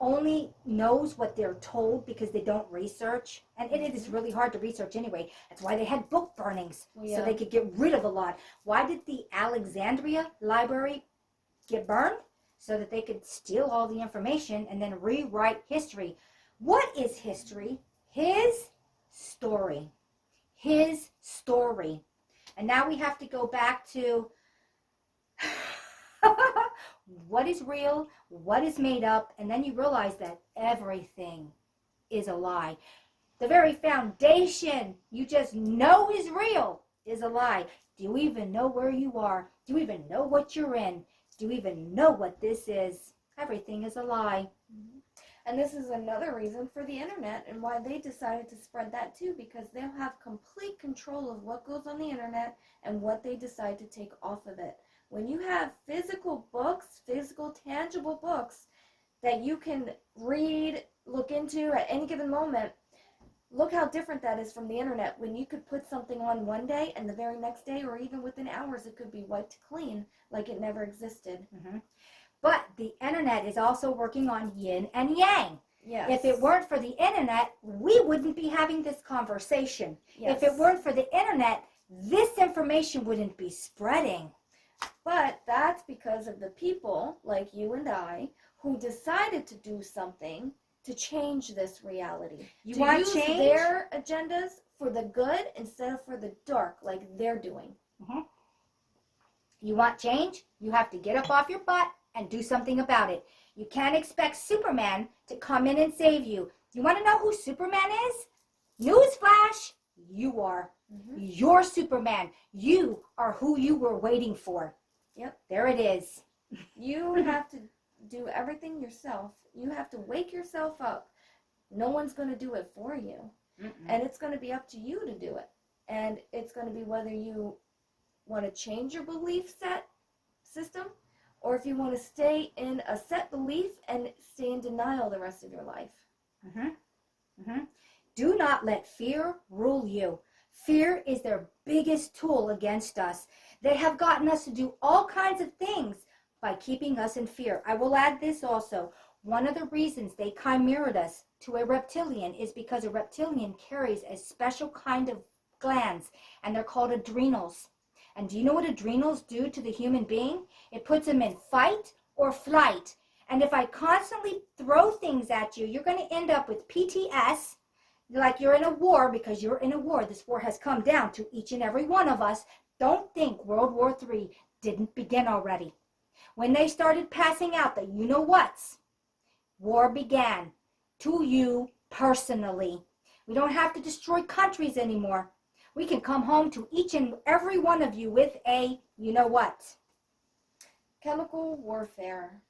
only knows what they're told because they don't research. And it is really hard to research anyway. That's why they had book burnings, so they could get rid of a lot. Why did the Alexandria Library get burned? So that they could steal all the information and then rewrite history. What is history? His story. His story. And now we have to go back to what is real, what is made up, and then you realize that everything is a lie. The very foundation you just know is real is a lie. Do you even know where you are? Do you even know what you're in? Do you even know what this is? Everything is a lie. Mm-hmm. And this is another reason for the internet and why they decided to spread that too, because they'll have complete control of what goes on the internet and what they decide to take off of it. When you have physical books, physical, tangible books that you can read, look into at any given moment, look how different that is from the internet. When you could put something on one day and the very next day or even within hours it could be wiped clean like it never existed. Mm-hmm. But the internet is also working on yin and yang. Yes. If it weren't for the internet, we wouldn't be having this conversation. Yes. If it weren't for the internet, this information wouldn't be spreading. But that's because of the people like you and I who decided to do something to change this reality. You to want use change? their agendas for the good instead of for the dark, like they're doing. Mm-hmm. You want change? You have to get up off your butt and do something about it. You can't expect Superman to come in and save you. You want to know who Superman is? Newsflash, you are. Mm-hmm. You're Superman. You are who you were waiting for. Yep. There it is. You have to do everything yourself. You have to wake yourself up. No one's going to do it for you. Mm-mm. And it's going to be up to you to do it. And it's going to be whether you want to change your belief system, or if you want to stay in a set belief and stay in denial the rest of your life. Mm-hmm. Mm-hmm. Do not let fear rule you. Fear is their biggest tool against us. They have gotten us to do all kinds of things by keeping us in fear. I will add this also. One of the reasons they chimered us to a reptilian is because a reptilian carries a special kind of glands, and they're called adrenals. And do you know what adrenals do to the human being? It puts them in fight or flight. And if I constantly throw things at you, you're going to end up with PTS, like you're in a war, because you're in a war. This war has come down to each and every one of us. Don't think World War III didn't begin already. When they started passing out the you-know-whats, war began to you personally. We don't have to destroy countries anymore. We can come home to each and every one of you with a you-know-what. Chemical warfare.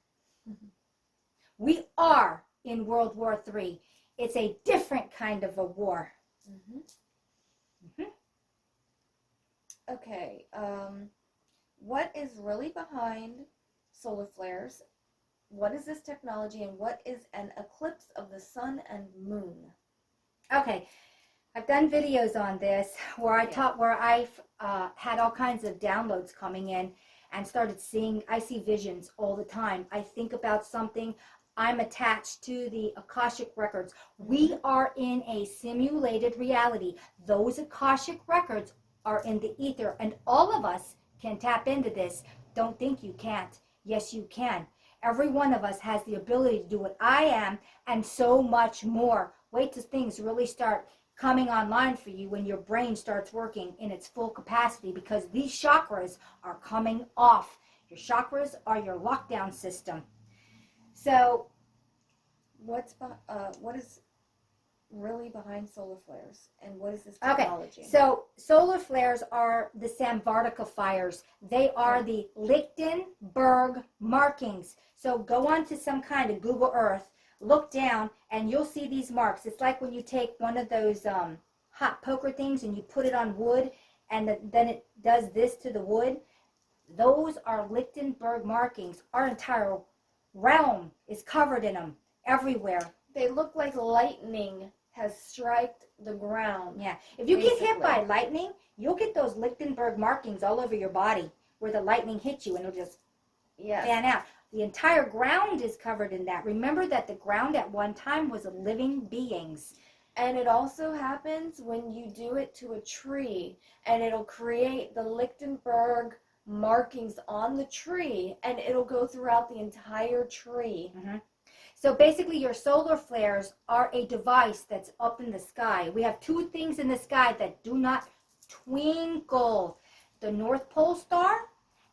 We are in World War III. It's a different kind of a war. Mm-hmm. Mm-hmm. Okay, what is really behind solar flares? What is this technology, and what is an eclipse of the sun and moon? Okay, I've done videos on this where I've had all kinds of downloads coming in and started seeing, I see visions all the time. I think about something, I'm attached to the Akashic records. We are in a simulated reality. Those Akashic records are in the ether, and all of us can tap into this. Don't think you can't. Yes, you can. Every one of us has the ability to do what I am and so much more. Wait till things really start coming online for you when your brain starts working in its full capacity, because these chakras are coming off. Your chakras are your lockdown system. So, what is really behind solar flares, and what is this technology? Okay, so solar flares are the Samvartika fires. They are the Lichtenberg markings. So go on to some kind of Google Earth, look down, and you'll see these marks. It's like when you take one of those hot poker things and you put it on wood, and then it does this to the wood. Those are Lichtenberg markings. Our entire realm is covered in them everywhere. They look like lightning has striked the ground. Yeah. If you get hit by lightning, you'll get those Lichtenberg markings all over your body where the lightning hit you, and it'll just fan out. The entire ground is covered in that. Remember that the ground at one time was living beings. And it also happens when you do it to a tree, and it'll create the Lichtenberg markings on the tree, and it'll go throughout the entire tree. Mm-hmm. So basically your solar flares are a device that's up in the sky. We have two things in the sky that do not twinkle. The North Pole star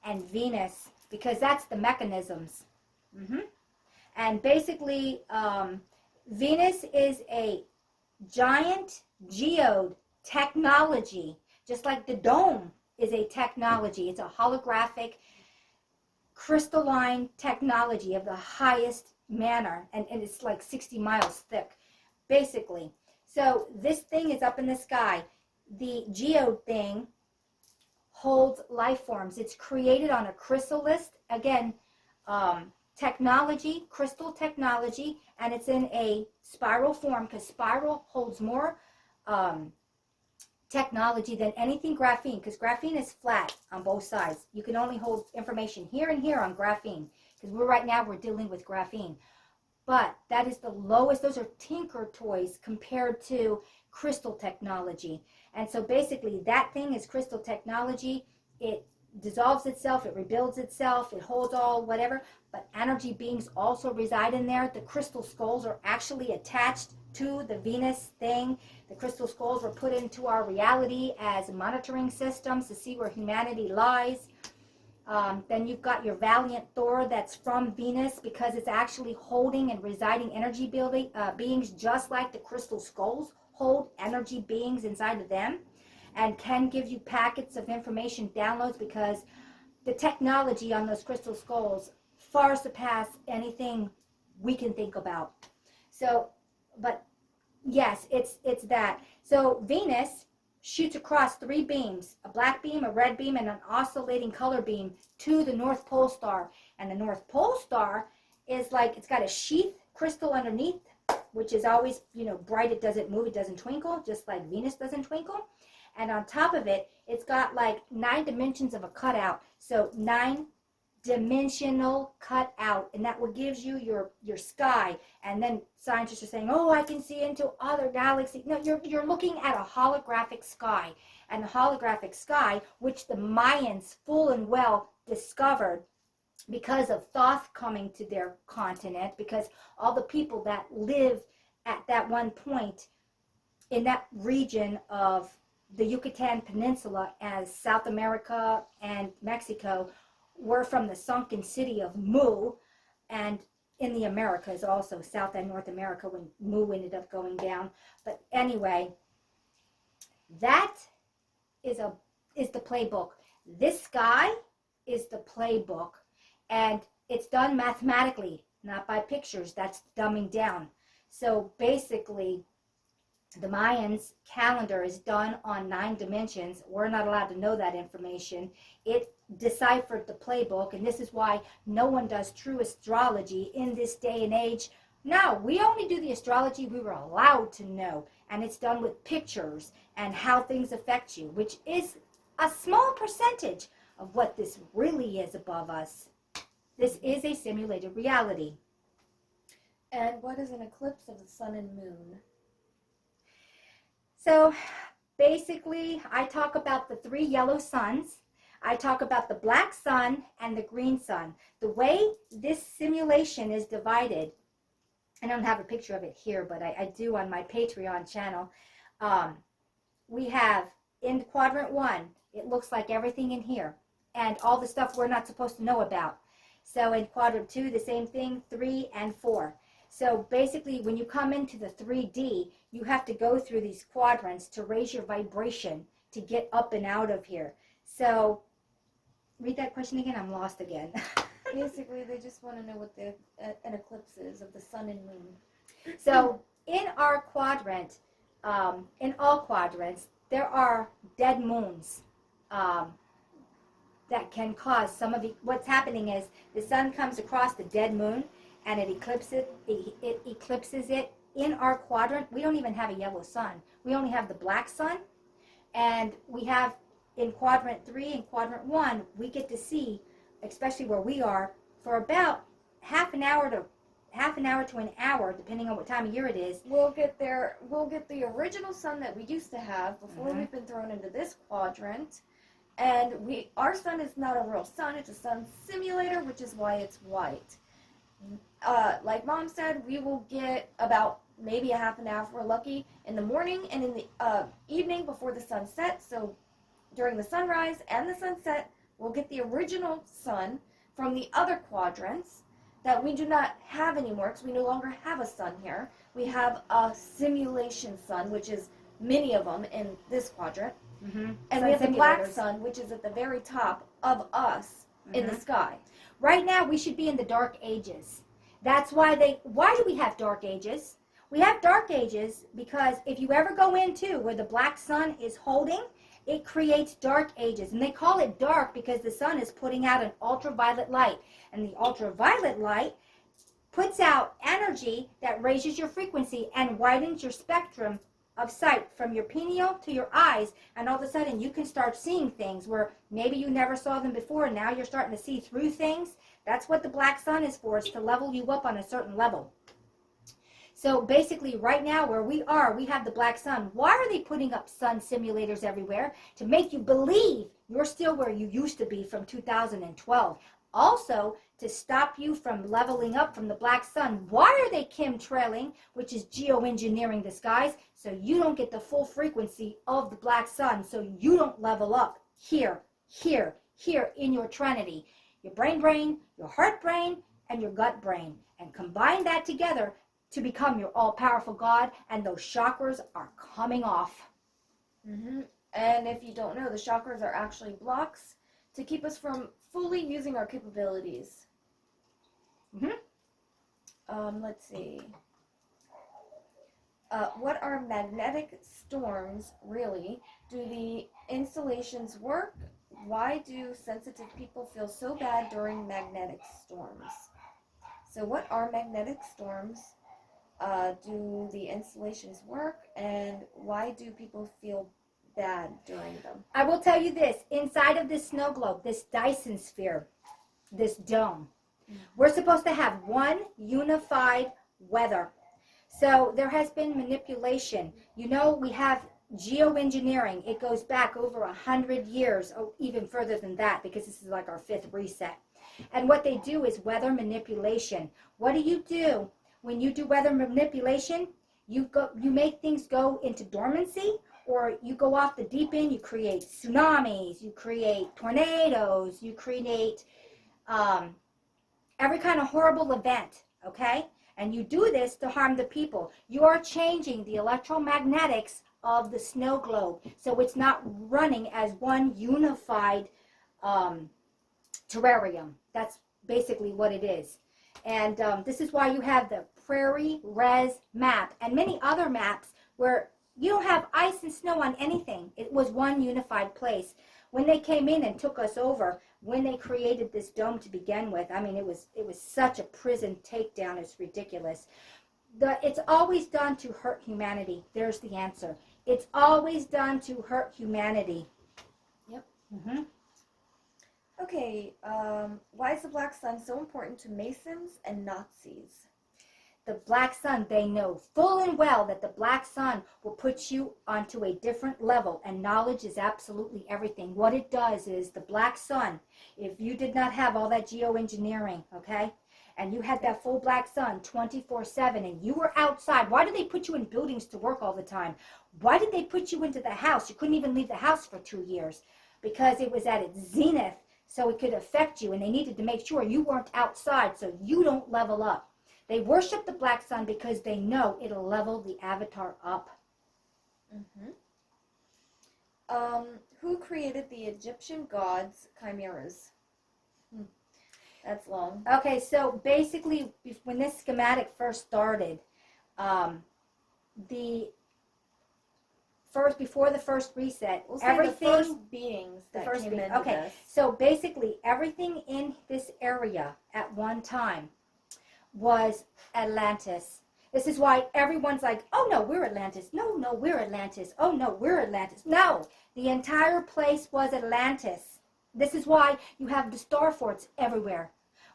and Venus, because that's the mechanisms. Mm-hmm. And basically Venus is a giant geode technology, just like the dome is a technology. It's a holographic crystalline technology of the highest manner, and it's like 60 miles thick, basically. So this thing is up in the sky. The geode thing holds life forms. It's created on a chrysalis, again, technology, crystal technology, and it's in a spiral form, because spiral holds more technology than anything graphene, because graphene is flat on both sides. You can only hold information here and here on graphene, because right now we're dealing with graphene. But that is the lowest. Those are tinker toys compared to crystal technology. And so basically that thing is crystal technology. It dissolves itself, it rebuilds itself, it holds all whatever, but energy beings also reside in there. The crystal skulls are actually attached to the Venus thing. The crystal skulls were put into our reality as monitoring systems to see where humanity lies. Then you've got your Valiant Thor that's from Venus, because it's actually holding and residing energy beings, just like the crystal skulls hold energy beings inside of them, and can give you packets of information downloads, because the technology on those crystal skulls far surpass anything we can think about. So, but yes, it's that. So Venus shoots across 3 beams, a black beam, a red beam, and an oscillating color beam to the North Pole Star. And the North Pole Star is like, it's got a sheath crystal underneath, which is always, bright. It doesn't move, it doesn't twinkle, just like Venus doesn't twinkle. And on top of it, it's got like 9 dimensions of a cutout. So 9-dimensional cutout, and that what gives you your sky. And then scientists are saying, oh, I can see into other galaxies. No, you're looking at a holographic sky. And the holographic sky, which the Mayans full and well discovered because of Thoth coming to their continent, because all the people that live at that one point in that region of the Yucatan Peninsula as South America and Mexico were from the sunken city of Mu, and in the Americas also, South and North America, when Mu ended up going down. But anyway, that is the playbook. This sky is the playbook, and it's done mathematically, not by pictures. That's dumbing down. So basically, the Mayans' calendar is done on 9 dimensions. We're not allowed to know that information. It deciphered the playbook, and this is why no one does true astrology in this day and age. No, we only do the astrology we were allowed to know, and it's done with pictures and how things affect you, which is a small percentage of what this really is above us. This is a simulated reality. And what is an eclipse of the sun and moon? So basically, I talk about the 3 yellow suns. I talk about the black sun and the green sun. The way this simulation is divided, I don't have a picture of it here, but I do on my Patreon channel. We have in quadrant 1, it looks like everything in here, and all the stuff we're not supposed to know about. So in quadrant 2, the same thing, 3 and 4. So basically, when you come into the 3D, you have to go through these quadrants to raise your vibration to get up and out of here. So, read that question again. I'm lost again. Basically, they just want to know what an eclipse is of the sun and moon. So, in our quadrant, in all quadrants, there are dead moons that can cause some of the, what's happening is the sun comes across the dead moon, and it eclipses it. In our quadrant, we don't even have a yellow sun. We only have the black sun. And we have in quadrant 3 and quadrant 1, we get to see, especially where we are, for about half an hour to an hour, depending on what time of year it is. We'll get the original sun that we used to have before we've been thrown into this quadrant. And our sun is not a real sun, it's a sun simulator, which is why it's white. Like Mom said, we will get about maybe a half an hour if we're lucky in the morning and in the evening before the sun sets. So during the sunrise and the sunset, we'll get the original sun from the other quadrants that we do not have anymore because we no longer have a sun here. We have a simulation sun, which is many of them in this quadrant. And sun we have the black sun, which is at the very top of us in the sky. Right now, we should be in the dark ages. That's why why do we have dark ages? We have dark ages because if you ever go into where the black sun is holding, it creates dark ages. And they call it dark because the sun is putting out an ultraviolet light. And the ultraviolet light puts out energy that raises your frequency and widens your spectrum of sight from your pineal to your eyes, and all of a sudden you can start seeing things where maybe you never saw them before, and now you're starting to see through things. That's what the black sun is for, is to level you up on a certain level. So basically right now where we are, we have the black sun. Why are they putting up sun simulators everywhere? To make you believe you're still where you used to be from 2012. Also, to stop you from leveling up from the black sun. Why are they chemtrailing, which is geoengineering the skies, so you don't get the full frequency of the black sun, so you don't level up here, here, here in your trinity. Your brain, your heart brain, and your gut brain. And combine that together to become your all-powerful God, and those chakras are coming off. And if you don't know, the chakras are actually blocks to keep us from fully using our capabilities. Let's see. What are magnetic storms really? Do the installations work? Why do sensitive people feel so bad during magnetic storms? So what are magnetic storms? Do the installations work? And why do people feel bad during them? I will tell you this. Inside of this snow globe, this Dyson sphere, this dome, we're supposed to have one unified weather. So there has been manipulation. You know, we have geoengineering. It goes back over 100 years, or even further than that, because this is like our 5th reset. And what they do is weather manipulation. What do? When you do weather manipulation, you make things go into dormancy, or you go off the deep end. You create tsunamis, you create tornadoes, you create every kind of horrible event, okay? And you do this to harm the people. You are changing the electromagnetics of the snow globe, so it's not running as one unified terrarium. That's basically what it is. And this is why you have the Prairie Res map and many other maps where you don't have ice and snow on anything. It was one unified place. When they came in and took us over, when they created this dome to begin with, I mean, it was such a prison takedown. It's ridiculous. It's always done to hurt humanity. There's the answer. It's always done to hurt humanity. Yep. Okay, why is the black sun so important to Masons and Nazis? The black sun, they know full and well that the black sun will put you onto a different level, and knowledge is absolutely everything. What it does is the black sun, if you did not have all that geoengineering, okay, and you had that full black sun 24/7 and you were outside, why did they put you in buildings to work all the time? Why did they put you into the house? You couldn't even leave the house for 2 years because it was at its zenith, so it could affect you, and they needed to make sure you weren't outside so you don't level up. They worship the black sun because they know it'll level the avatar up. Who created the Egyptian gods' chimeras? That's long. Okay, so basically, when this schematic first started, before the first reset, We'll everything, the first beings that came into okay, this. so basically everything in this area at one time was Atlantis. This is why everyone's like, oh no, we're Atlantis. No, we're Atlantis. Oh no, we're Atlantis. No, the entire place was Atlantis. This is why you have the star forts everywhere.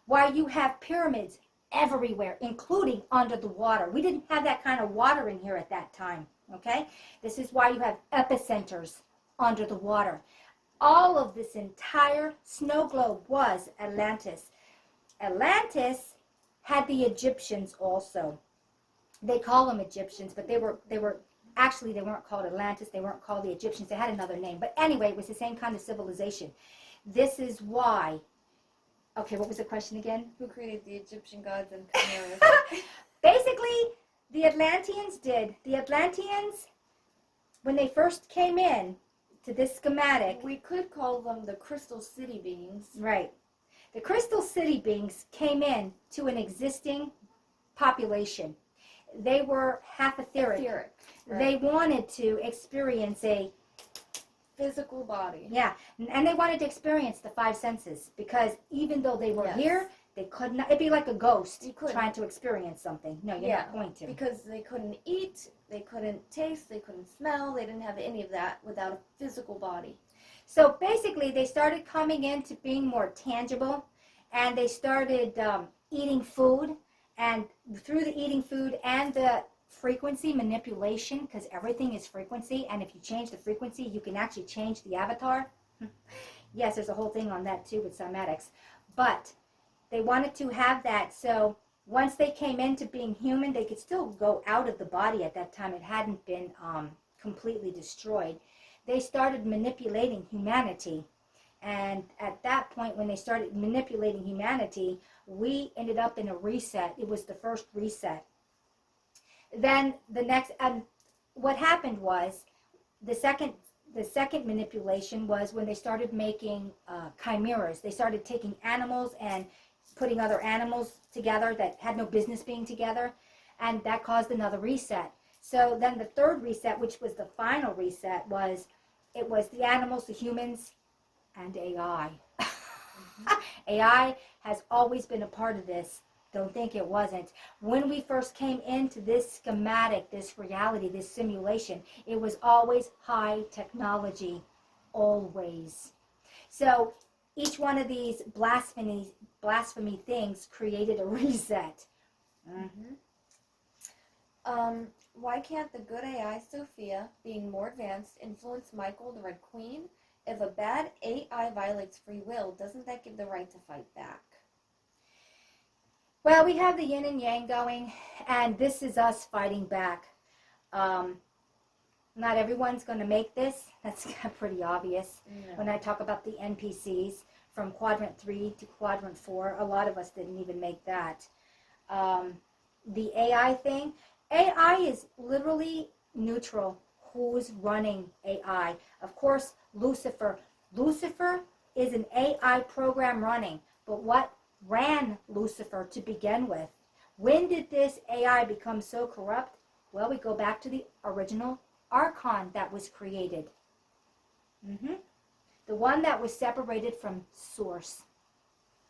Why you have pyramids everywhere, including under the water. We didn't have that kind of water in here at that time, okay? This is why you have epicenters under the water. All of this entire snow globe was Atlantis. Atlantis had the Egyptians also. They call them Egyptians, but they were actually, they weren't called Atlantis. They weren't called the Egyptians. They had another name. But anyway, it was the same kind of civilization. This is why. Okay, what was the question again? Who created the Egyptian gods and chimeras? Basically, the Atlanteans did. The Atlanteans, when they first came in to this schematic. We could call them the Crystal City beings. Right. The Crystal City beings came in to an existing population. They were half etheric. Right. They wanted to experience a physical body. Yeah, and they wanted to experience the 5 senses, because even though they were here, they could not. It'd be like a ghost trying to experience something. No, you're not going to. Because they couldn't eat, they couldn't taste, they couldn't smell, they didn't have any of that without a physical body. So basically, they started coming into being more tangible, and they started eating food, And through the eating food and the frequency manipulation, because everything is frequency, and if you change the frequency, you can actually change the avatar. Yes, there's a whole thing on that too with cymatics. But they wanted to have that, so once they came into being human, they could still go out of the body at that time. It hadn't been completely destroyed. They started manipulating humanity. And at that point, when they started manipulating humanity, we ended up in a reset. It was the first reset. Then the next, what happened was, the second manipulation was when they started making chimeras. They started taking animals and putting other animals together that had no business being together, and that caused another reset. So then the third reset, which was the final reset, was it was the animals, the humans, and AI. AI has always been a part of this. Don't think it wasn't. When we first came into this schematic, this reality, this simulation, it was always high technology, always. So each one of these blasphemy things created a reset. Why can't the good AI Sophia, being more advanced, influence Michael, the Red Queen? If a bad AI violates free will, doesn't that give the right to fight back? Well, we have the yin and yang going, and this is us fighting back. Not everyone's going to make this. That's pretty obvious. No. When I talk about the NPCs from quadrant 3 to quadrant 4, a lot of us didn't even make that. The AI thing, AI is literally neutral. Who's running AI? Of course, Lucifer. Lucifer is an AI program running, but what ran Lucifer to begin with? When did this AI become so corrupt? Well, we go back to the original archon that was created. The one that was separated from source.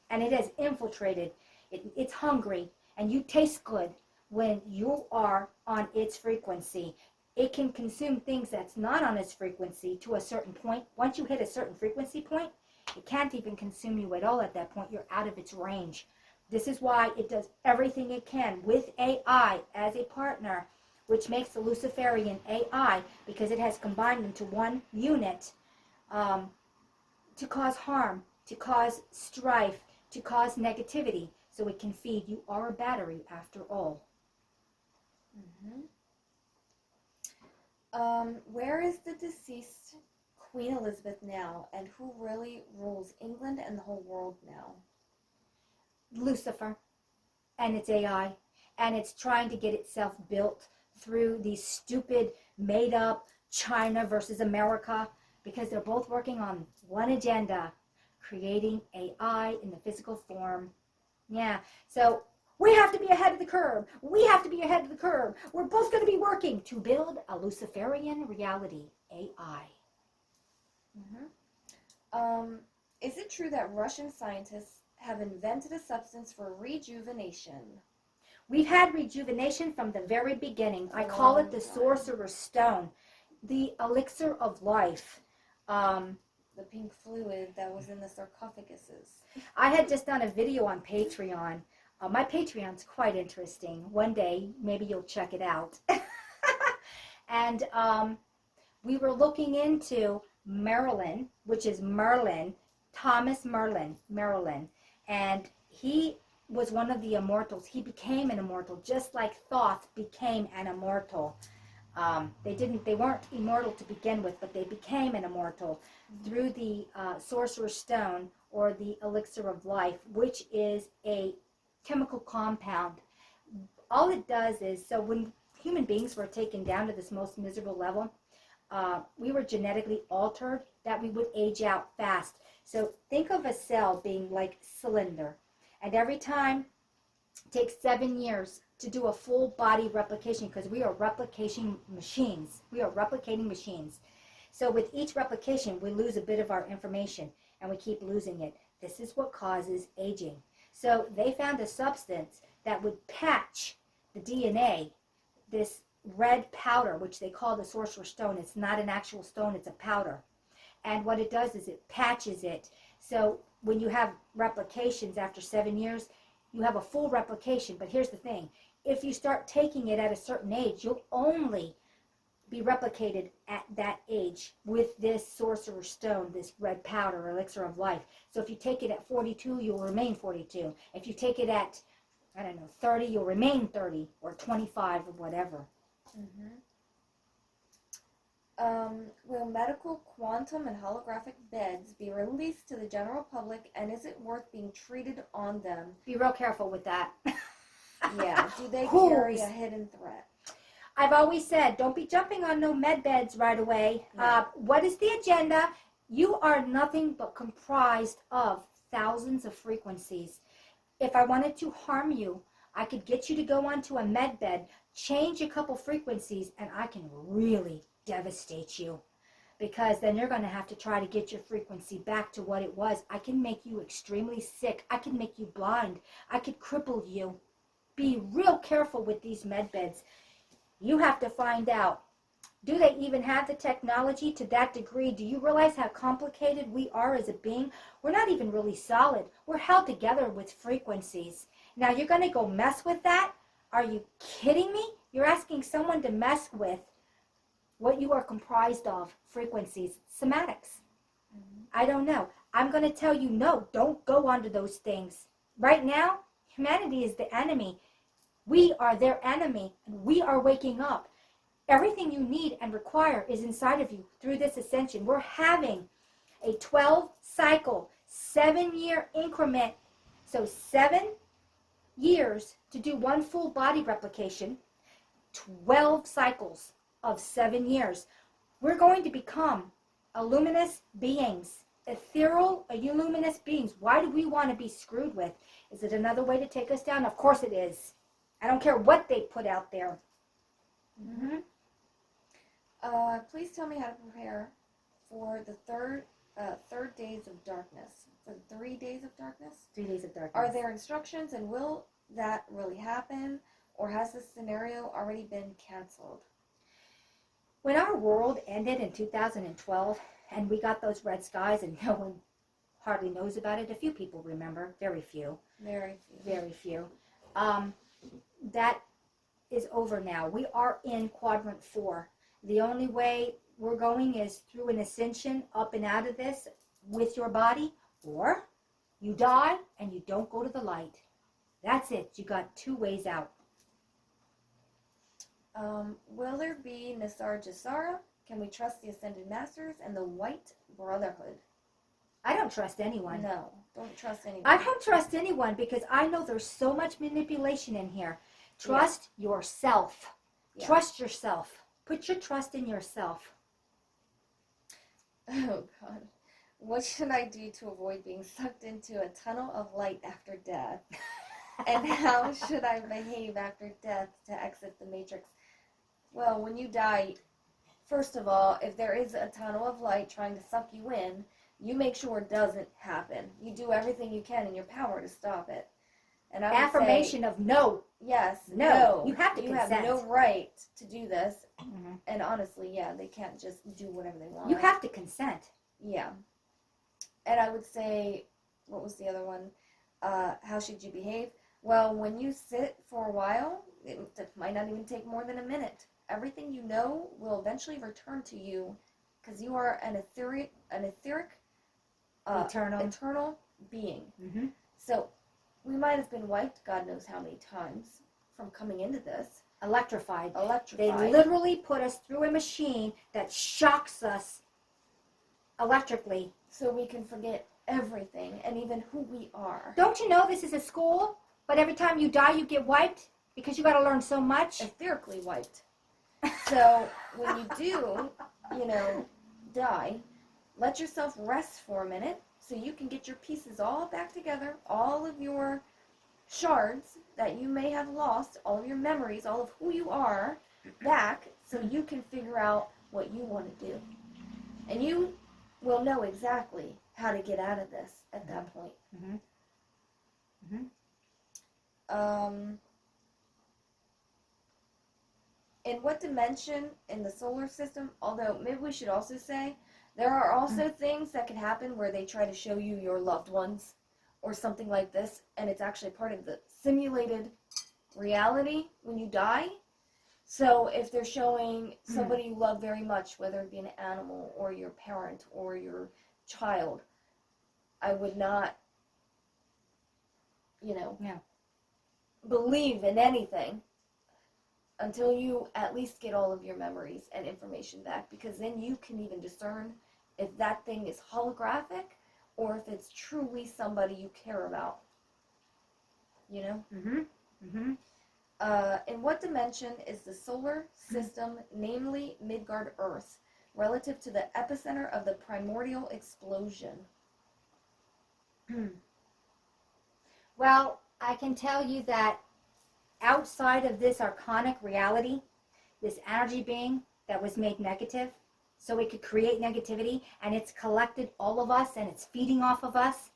And it has infiltrated. It's hungry, and you taste good when you are on its frequency. It can consume things that's not on its frequency to a certain point. Once you hit a certain frequency point, it can't even consume you at all at that point. You're out of its range. This is why it does everything it can with AI as a partner, which makes the Luciferian AI, because it has combined into one unit, to cause harm, to cause strife, to cause negativity, so it can feed. You are a battery after all. Where is the deceased Queen Elizabeth now, and who really rules England and the whole world now? Lucifer and its AI, and it's trying to get itself built through these stupid made-up China versus America, because they're both working on one agenda, creating AI in the physical form. Yeah, so we have to be ahead of the curve. We have to be ahead of the curve. We're both going to be working to build a Luciferian reality, AI. Is it true that Russian scientists have invented a substance for rejuvenation? We've had rejuvenation from the very beginning. I call it the Sorcerer's Stone, the elixir of life. The pink fluid that was in the sarcophaguses. I had just done a video on Patreon. My Patreon's quite interesting. One day, maybe you'll check it out. And we were looking into Merlin, which is Merlin, Thomas Merlin, and he was one of the immortals. He became an immortal, just like Thoth became an immortal. They weren't immortal to begin with, but they became an immortal through the Sorcerer's Stone, or the elixir of life, which is a chemical compound. All it does is, so when human beings were taken down to this most miserable level, we were genetically altered that we would age out fast. So think of a cell being like a cylinder, and every time it takes 7 years to do a full body replication, because we are replication machines. We are replicating machines. So with each replication, we lose a bit of our information, and we keep losing it. This is what causes aging. So they found a substance that would patch the DNA, this red powder, which they call the Sorcerer's Stone. It's not an actual stone, it's a powder. And what it does is it patches it. So when you have replications after 7 years, you have a full replication. But here's the thing. If you start taking it at a certain age, you'll only be replicated at that age with this sorcerer's stone, this red powder, elixir of life. So if you take it at 42, you'll remain 42. If you take it at, I don't know, 30, you'll remain 30, or 25, or whatever. Will medical, quantum, and holographic beds be released to the general public, and is it worth being treated on them? Be real careful with that. Yeah. Do they carry a hidden threat? I've always said, don't be jumping on no med beds right away. No. What is the agenda? You are nothing but comprised of thousands of frequencies. If I wanted to harm you, I could get you to go onto a med bed, change a couple frequencies, and I can really devastate you. Because then you're going to have to try to get your frequency back to what it was. I can make you extremely sick. I can make you blind. I could cripple you. Be real careful with these med beds. You have to find out, do they even have the technology to that degree? Do you realize how complicated we are as a being? We're not even really solid. We're held together with frequencies. Now you're going to go mess with that? Are you kidding me? You're asking someone to mess with what you are comprised of, frequencies, somatics. I don't know. I'm going to tell you, no, don't go onto those things. Right now, humanity is the enemy. We are their enemy, and we are waking up. Everything you need and require is inside of you through this ascension. We're having a 12-cycle, 7-year increment. So 7 years to do one full body replication, 12 cycles of 7 years. We're going to become luminous beings, ethereal, luminous beings. Why do we want to be screwed with? Is it another way to take us down? Of course it is. I don't care what they put out there. Please tell me how to prepare for the third days of darkness. For 3 days of darkness? 3 days of darkness. Are there instructions, and will that really happen? Or has this scenario already been canceled? When our world ended in 2012, and we got those red skies, and no one hardly knows about it, a few people remember, very few. Very few. Very few. That is over now. We are in quadrant 4. The only way we're going is through an ascension up and out of this with your body, or you die and you don't go to the light. That's it. You got 2 ways out. Will there be Nisar Jasara? Can we trust the Ascended Masters and the White Brotherhood? I don't trust anyone. No, don't trust anyone. I don't trust anyone because I know there's so much manipulation in here. Trust yourself. Yeah. Trust yourself. Put your trust in yourself. Oh, God. What should I do to avoid being sucked into a tunnel of light after death? And how should I behave after death to exit the matrix? Well, when you die, first of all, if there is a tunnel of light trying to suck you in, you make sure it doesn't happen. You do everything you can in your power to stop it. And I would Affirmation of no. Yes, No. You have to consent. You have no right to do this. And honestly, yeah, they can't just do whatever they want. You have to consent. Yeah. And I would say, what was the other one? How should you behave? Well, when you sit for a while, it might not even take more than a minute. Everything you know will eventually return to you because you are an etheric eternal being. So we might have been wiped, God knows how many times, from coming into this. Electrified. Electrified. They literally put us through a machine that shocks us electrically. So we can forget everything and even who we are. Don't you know this is a school? But every time you die, you get wiped because you got to learn so much. Etherically wiped. So when you do, die, let yourself rest for a minute so you can get your pieces all back together, all of your shards that you may have lost, all of your memories, all of who you are back, so you can figure out what you want to do. And you will know exactly how to get out of this at that point. In what dimension in the solar system, although maybe we should also say, there are also things that can happen where they try to show you your loved ones or something like this, and it's actually part of the simulated reality when you die. So if they're showing somebody you love very much, whether it be an animal or your parent or your child, I would not, believe in anything until you at least get all of your memories and information back, because then you can even discern if that thing is holographic or if it's truly somebody you care about. In what dimension is the solar system, namely Midgard Earth, relative to the epicenter of the primordial explosion? Well, I can tell you that outside of this archonic reality, this energy being that was made negative, so it could create negativity, and it's collected all of us, and it's feeding off of us,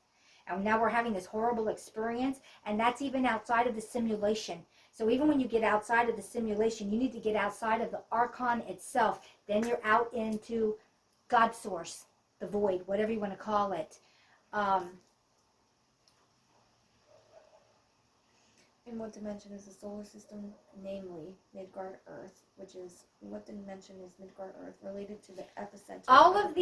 and now we're having this horrible experience, and that's even outside of the simulation. So even when you get outside of the simulation, you need to get outside of the archon itself. Then you're out into God source, the void, whatever you want to call it. In what dimension is the solar system, namely Midgard Earth, which is, what dimension is Midgard Earth related to the epicenter? All of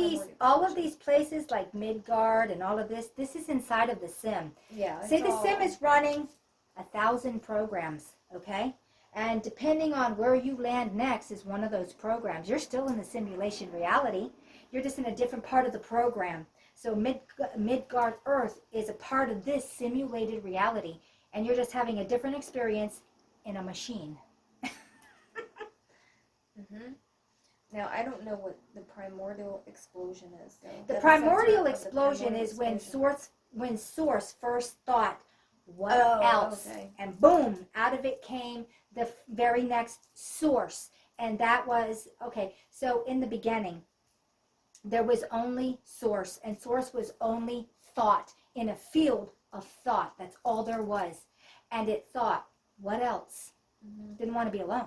these places like Midgard and all of this is inside of the sim. Yeah. Say the sim is running 1,000 programs, okay? And depending on where you land next is one of those programs. You're still in the simulation reality. You're just in a different part of the program. So Midgard Earth is a part of this simulated reality. And you're just having a different experience in a machine. Now, I don't know what the primordial explosion is. So the primordial explosion is when source first thought, what else? Okay. And boom, out of it came the very next source. And that was, okay, so in the beginning, there was only source. And source was only thought in a field of thought. That's all there was. And it thought, what else? Didn't want to be alone.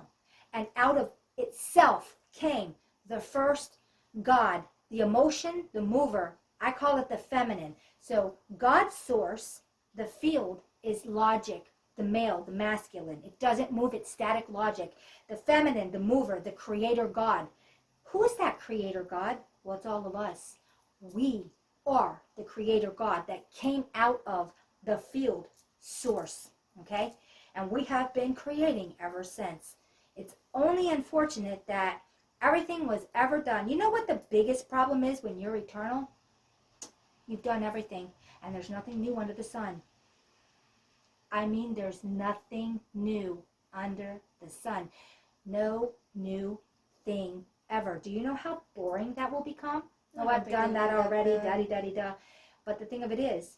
And out of itself came the first God, the emotion, the mover. I call it the feminine. So God's source, the field, is logic, the male, the masculine. It doesn't move, it's static logic. The feminine, the mover, the creator God. Who is that creator God? Well, it's all of us. We are the creator God that came out of the field source, okay? And we have been creating ever since. It's only unfortunate that everything was ever done. You know what the biggest problem is when you're eternal? You've done everything, and there's nothing new under the sun. I mean, there's nothing new under the sun. No new thing ever. Do you know how boring that will become? Oh, I've done that already, da-di-da-di-da. But the thing of it is,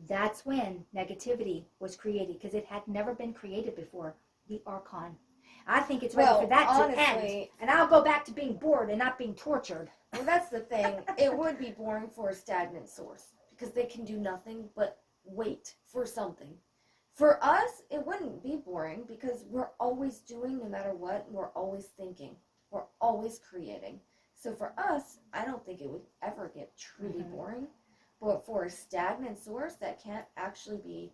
that's when negativity was created, because it had never been created before, the archon. I think it's ready for that to end. And I'll go back to being bored and not being tortured. Well, that's the thing. It would be boring for a stagnant source, because they can do nothing but wait for something. For us, it wouldn't be boring, because we're always doing no matter what. We're always thinking. We're always creating. So for us, I don't think it would ever get truly boring. But for a stagnant source that can't actually be,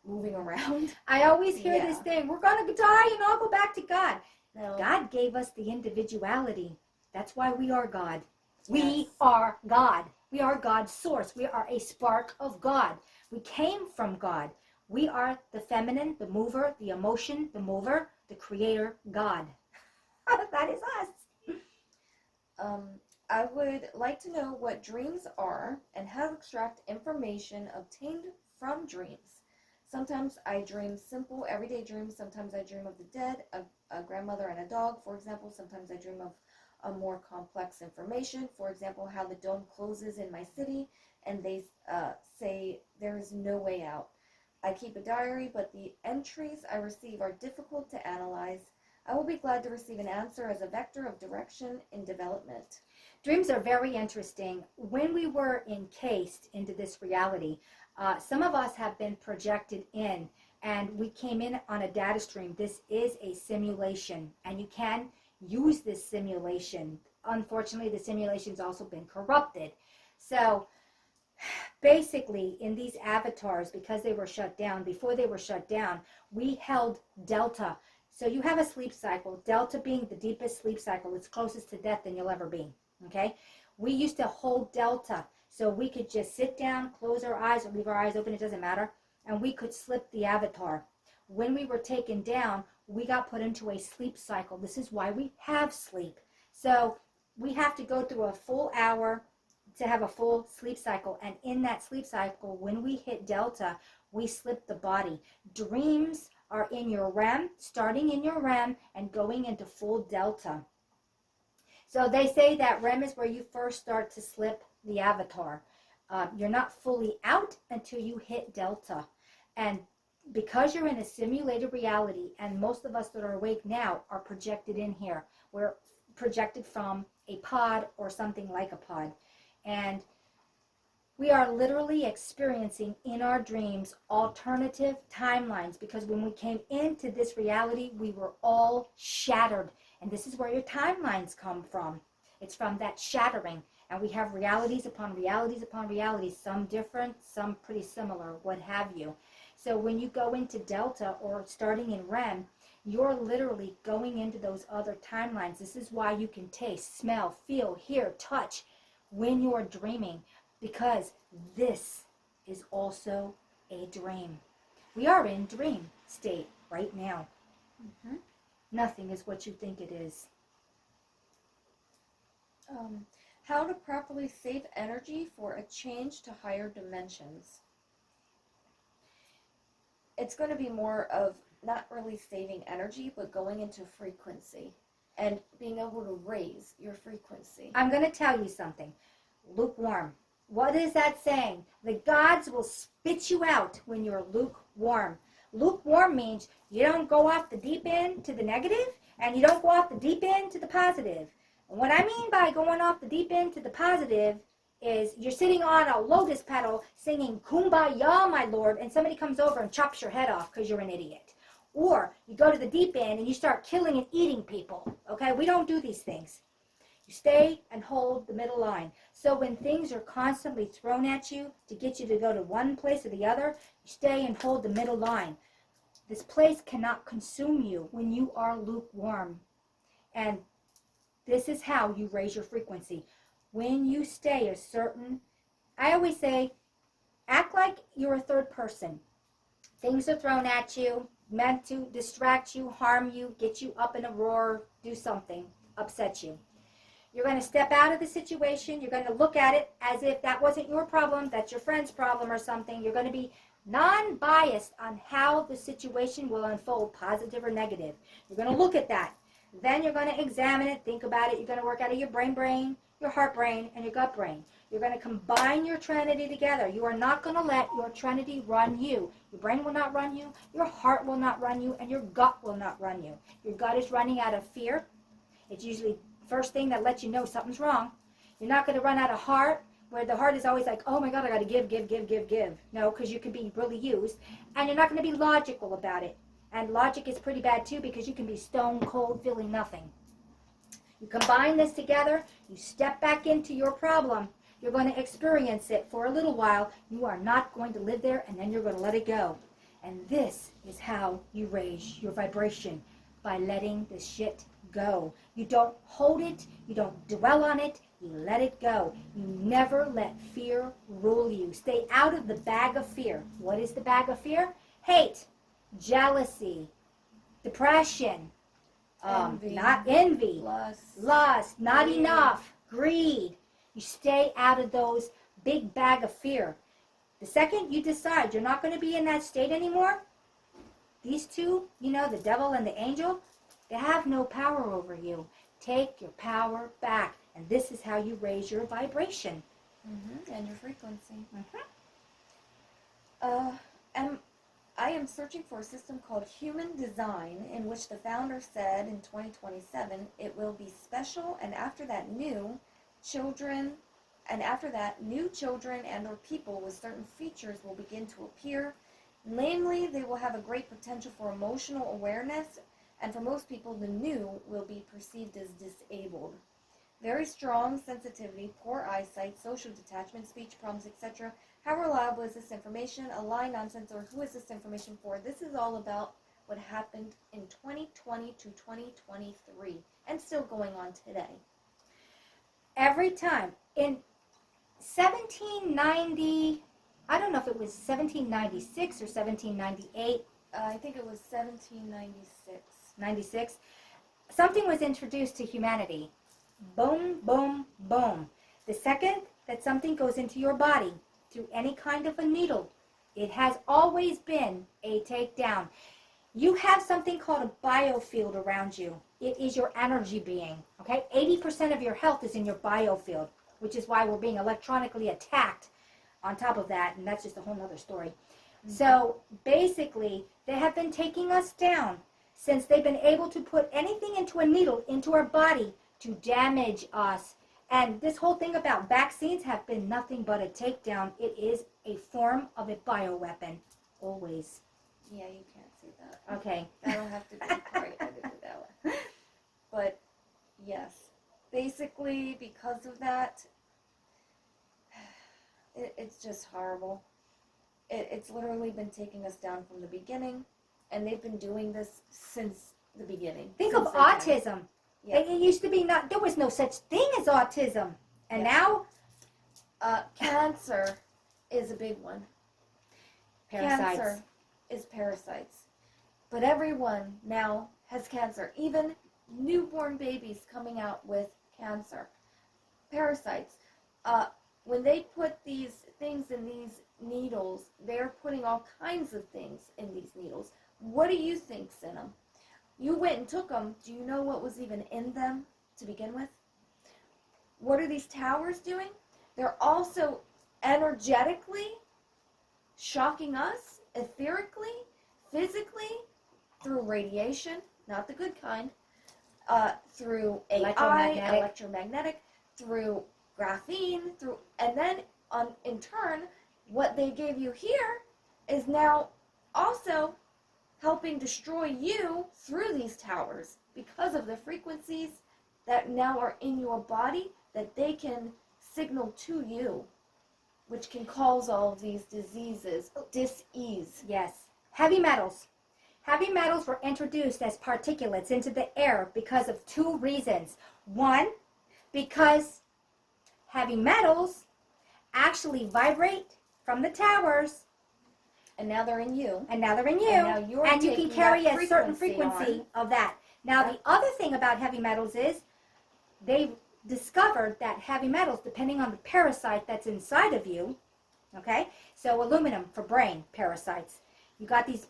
moving around. I always hear this thing, we're going to die and I'll go back to God. No. God gave us the individuality. That's why we are God. We are God. We are God's source. We are a spark of God. We came from God. We are the feminine, the mover, the emotion, the mover, the creator, God. That is us. I would like to know what dreams are and how to extract information obtained from dreams. Sometimes I dream simple, everyday dreams. Sometimes I dream of the dead, a grandmother and a dog, for example. Sometimes I dream of a more complex information. For example, how the dome closes in my city and they say there is no way out. I keep a diary, but the entries I receive are difficult to analyze. I will be glad to receive an answer as a vector of direction in development. Dreams are very interesting. When we were encased into this reality, some of us have been projected in, and we came in on a data stream. This is a simulation, and you can use this simulation. Unfortunately, the simulation's also been corrupted. So Basically, in these avatars, because they were shut down, before they were shut down, we held delta. So you have a sleep cycle, delta being the deepest sleep cycle. It's closest to death than you'll ever be, okay? We used to hold delta, so we could just sit down, close our eyes, or leave our eyes open, it doesn't matter, and we could slip the avatar. When we were taken down, we got put into a sleep cycle. This is why we have sleep. So we have to go through a full hour to have a full sleep cycle. And in that sleep cycle, when we hit delta, we slip the body. Dreams are in your REM, starting in your REM and going into full delta. So they say that REM is where you first start to slip the avatar. You're not fully out until you hit delta. And because you're in a simulated reality, and most of us that are awake now are projected in here. We're projected from a pod or something like a pod. And we are literally experiencing in our dreams alternative timelines, because when we came into this reality, we were all shattered. And this is where your timelines come from. It's from that shattering. And we have realities upon realities upon realities, some different, some pretty similar, what have you. So when you go into delta or starting in REM, you're literally going into those other timelines. This is why you can taste, smell, feel, hear, touch when you're dreaming, because this is also a dream. We are in dream state right now. Mm-hmm. Nothing is what you think it is. How to properly save energy for a change to higher dimensions. It's going to be more of not really saving energy, but going into frequency and being able to raise your frequency. I'm going to tell you something. Lukewarm. What is that saying? The gods will spit you out when you're lukewarm. Lukewarm means you don't go off the deep end to the negative, and you don't go off the deep end to the positive. And what I mean by going off the deep end to the positive is you're sitting on a lotus petal singing Kumbaya, my lord, and somebody comes over and chops your head off because you're an idiot. Or you go to the deep end and you start killing and eating people. Okay, we don't do these things. You stay and hold the middle line. So when things are constantly thrown at you to get you to go to one place or the other, you stay and hold the middle line. This place cannot consume you when you are lukewarm. And this is how you raise your frequency. When you stay a certain, I always say, act like you're a third person. Things are thrown at you, meant to distract you, harm you, get you up in a roar, do something, upset you. You're going to step out of the situation. You're going to look at it as if that wasn't your problem, that's your friend's problem or something. You're going to be non-biased on how the situation will unfold, positive or negative. You're going to look at that. Then you're going to examine it, think about it. You're going to work out of your brain, your heart brain, and your gut brain. You're going to combine your trinity together. You are not going to let your trinity run you. Your brain will not run you, your heart will not run you, and your gut will not run you. Your gut is running out of fear. It's usually first thing that lets you know something's wrong. You're not going to run out of heart, where the heart is always like, oh my God, I got to give. No, because you can be really used. And you're not going to be logical about it. And logic is pretty bad too, because you can be stone cold, feeling nothing. You combine this together, you step back into your problem, you're going to experience it for a little while. You are not going to live there, and then you're going to let it go. And this is how you raise your vibration, by letting the shit go. You don't hold it, you don't dwell on it, you let it go. You never let fear rule you. Stay out of the bag of fear. What is the bag of fear? Hate, jealousy, depression, not envy, lust, not enough, greed. You stay out of those big bag of fear. The second you decide you're not going to be in that state anymore, these two, the devil and the angel, they have no power over you. Take your power back. And this is how you raise your vibration. Mm-hmm. And your frequency. Mm-hmm. I am searching for a system called Human Design, in which the founder said in 2027 it will be special, and after that new children and or people with certain features will begin to appear. Namely, they will have a great potential for emotional awareness, and for most people the new will be perceived as disabled. very strong sensitivity, poor eyesight, social detachment, speech problems, etc. How reliable is this information? A lie, nonsense, or who is this information for? This is all about what happened in 2020 to 2023 and still going on today. Every time in 1790, I don't know if it was 1796 or 1798. I think it was 1796. 96. Something was introduced to humanity. Boom, boom, boom. The second that something goes into your body through any kind of a needle, it has always been a takedown. You have something called a biofield around you. It is your energy being, okay? 80% of your health is in your biofield, which is why we're being electronically attacked on top of that, and that's just a whole nother story. Mm-hmm. So basically, they have been taking us down since they've been able to put anything into a needle into our body to damage us. And this whole thing about vaccines have been nothing but a takedown. It is a form of a bioweapon, always. Yeah, you can't say that. Okay. That'll have to be part edited out. But, yes. Basically, because of that, it's just horrible. It's literally been taking us down from the beginning, and they've been doing this since the beginning. Think of autism. Yeah. It used to be there was no such thing as autism. And now? Cancer is a big one. Parasites. Cancer is parasites. But everyone now has cancer. Even newborn babies coming out with cancer. Parasites. When they put these things in these needles, they're putting all kinds of things in these needles. What do you think's in them? You went and took them. Do you know what was even in them to begin with? What are these towers doing? They're also energetically shocking us, etherically, physically, through radiation, not the good kind, through AI, electromagnetic, through graphene, and then in turn, what they gave you here is now also helping destroy you through these towers because of the frequencies that now are in your body that they can signal to you, which can cause all of these diseases, dis-ease. Yes. Heavy metals. Heavy metals were introduced as particulates into the air because of two reasons. One, because heavy metals actually vibrate from the towers. And now they're in you. And now you can carry a certain frequency of that. Now, the other thing about heavy metals is they've discovered that heavy metals, depending on the parasite that's inside of you, okay? So aluminum for brain parasites. You got these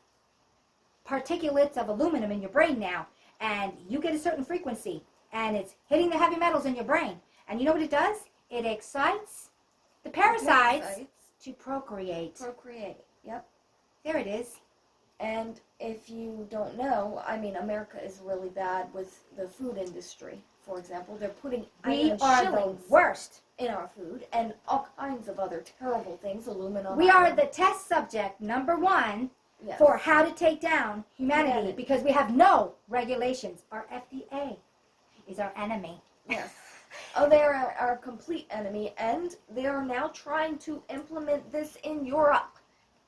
particulates of aluminum in your brain now, and you get a certain frequency, and it's hitting the heavy metals in your brain. And you know what it does? It excites the parasites to procreate. Yep. There it is. And if you don't know, I mean, America is really bad with the food industry. For example, they're putting iron the worst in our food and all kinds of other terrible things, aluminum. We are the test subject number one for how to take down humanity because we have no regulations. Our FDA is our enemy. Yes. Oh, they are our complete enemy, and they are now trying to implement this in Europe.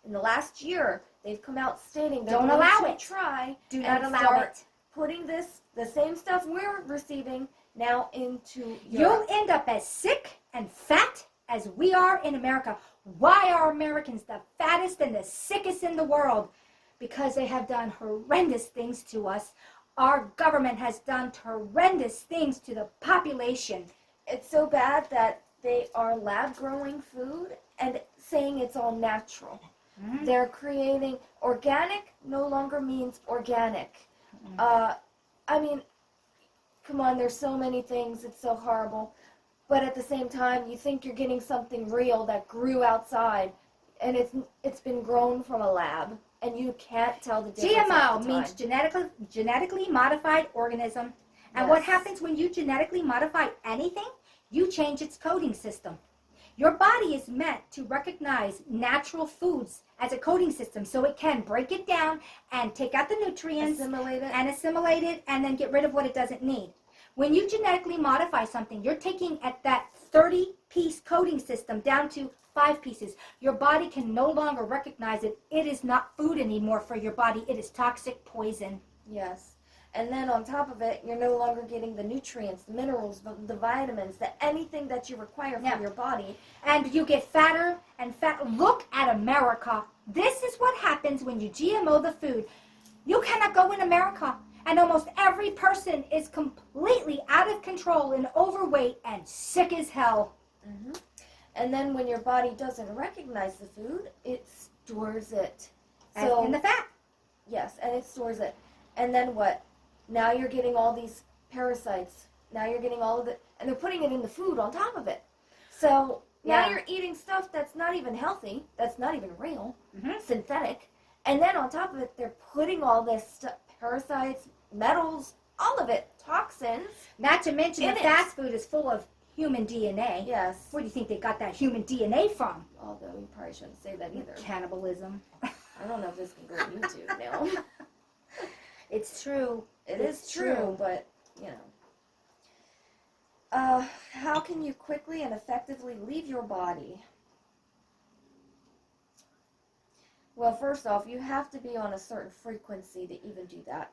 In the last year, they've come out stating they're don't going allow to it. Try Do and not allow it. Putting the same stuff we're receiving now into Europe. You'll end up as sick and fat as we are in America. Why are Americans the fattest and the sickest in the world? Because they have done horrendous things to us. Our government has done horrendous things to the population. It's so bad that they are lab-growing food and saying it's all natural. Mm-hmm. They're creating organic no longer means organic. Mm-hmm. I mean, come on, there's so many things. It's so horrible. But at the same time, you think you're getting something real that grew outside, and it's been grown from a lab, and you can't tell the difference. GMO means genetically modified organism. And what happens when you genetically modify anything? You change its coding system. Your body is meant to recognize natural foods as a coding system so it can break it down and take out the nutrients, assimilate it, and then get rid of what it doesn't need. When you genetically modify something, you're taking at that 30-piece coding system down to 5 pieces. Your body can no longer recognize it. It is not food anymore for your body. It is toxic poison. Yes. And then on top of it, you're no longer getting the nutrients, the minerals, the vitamins, anything that you require for your body. And you get fatter and fat. Look at America. This is what happens when you GMO the food. You cannot go in America, and almost every person is completely out of control and overweight and sick as hell. Mm-hmm. And then when your body doesn't recognize the food, it stores it. So, in the fat. Yes, and it stores it. And then what? Now you're getting all these parasites. Now you're getting all of it, and they're putting it in the food on top of it. So now you're eating stuff that's not even healthy, that's not even real, synthetic. And then on top of it, they're putting all this stuff, parasites, metals, all of it, toxins. Not to mention the fast food is full of human DNA. Yes. Where do you think they got that human DNA from? Although you probably shouldn't say that either. Cannibalism. I don't know if this can go on YouTube now. It's true. It is true, but, you know. How can you quickly and effectively leave your body? Well, first off, you have to be on a certain frequency to even do that.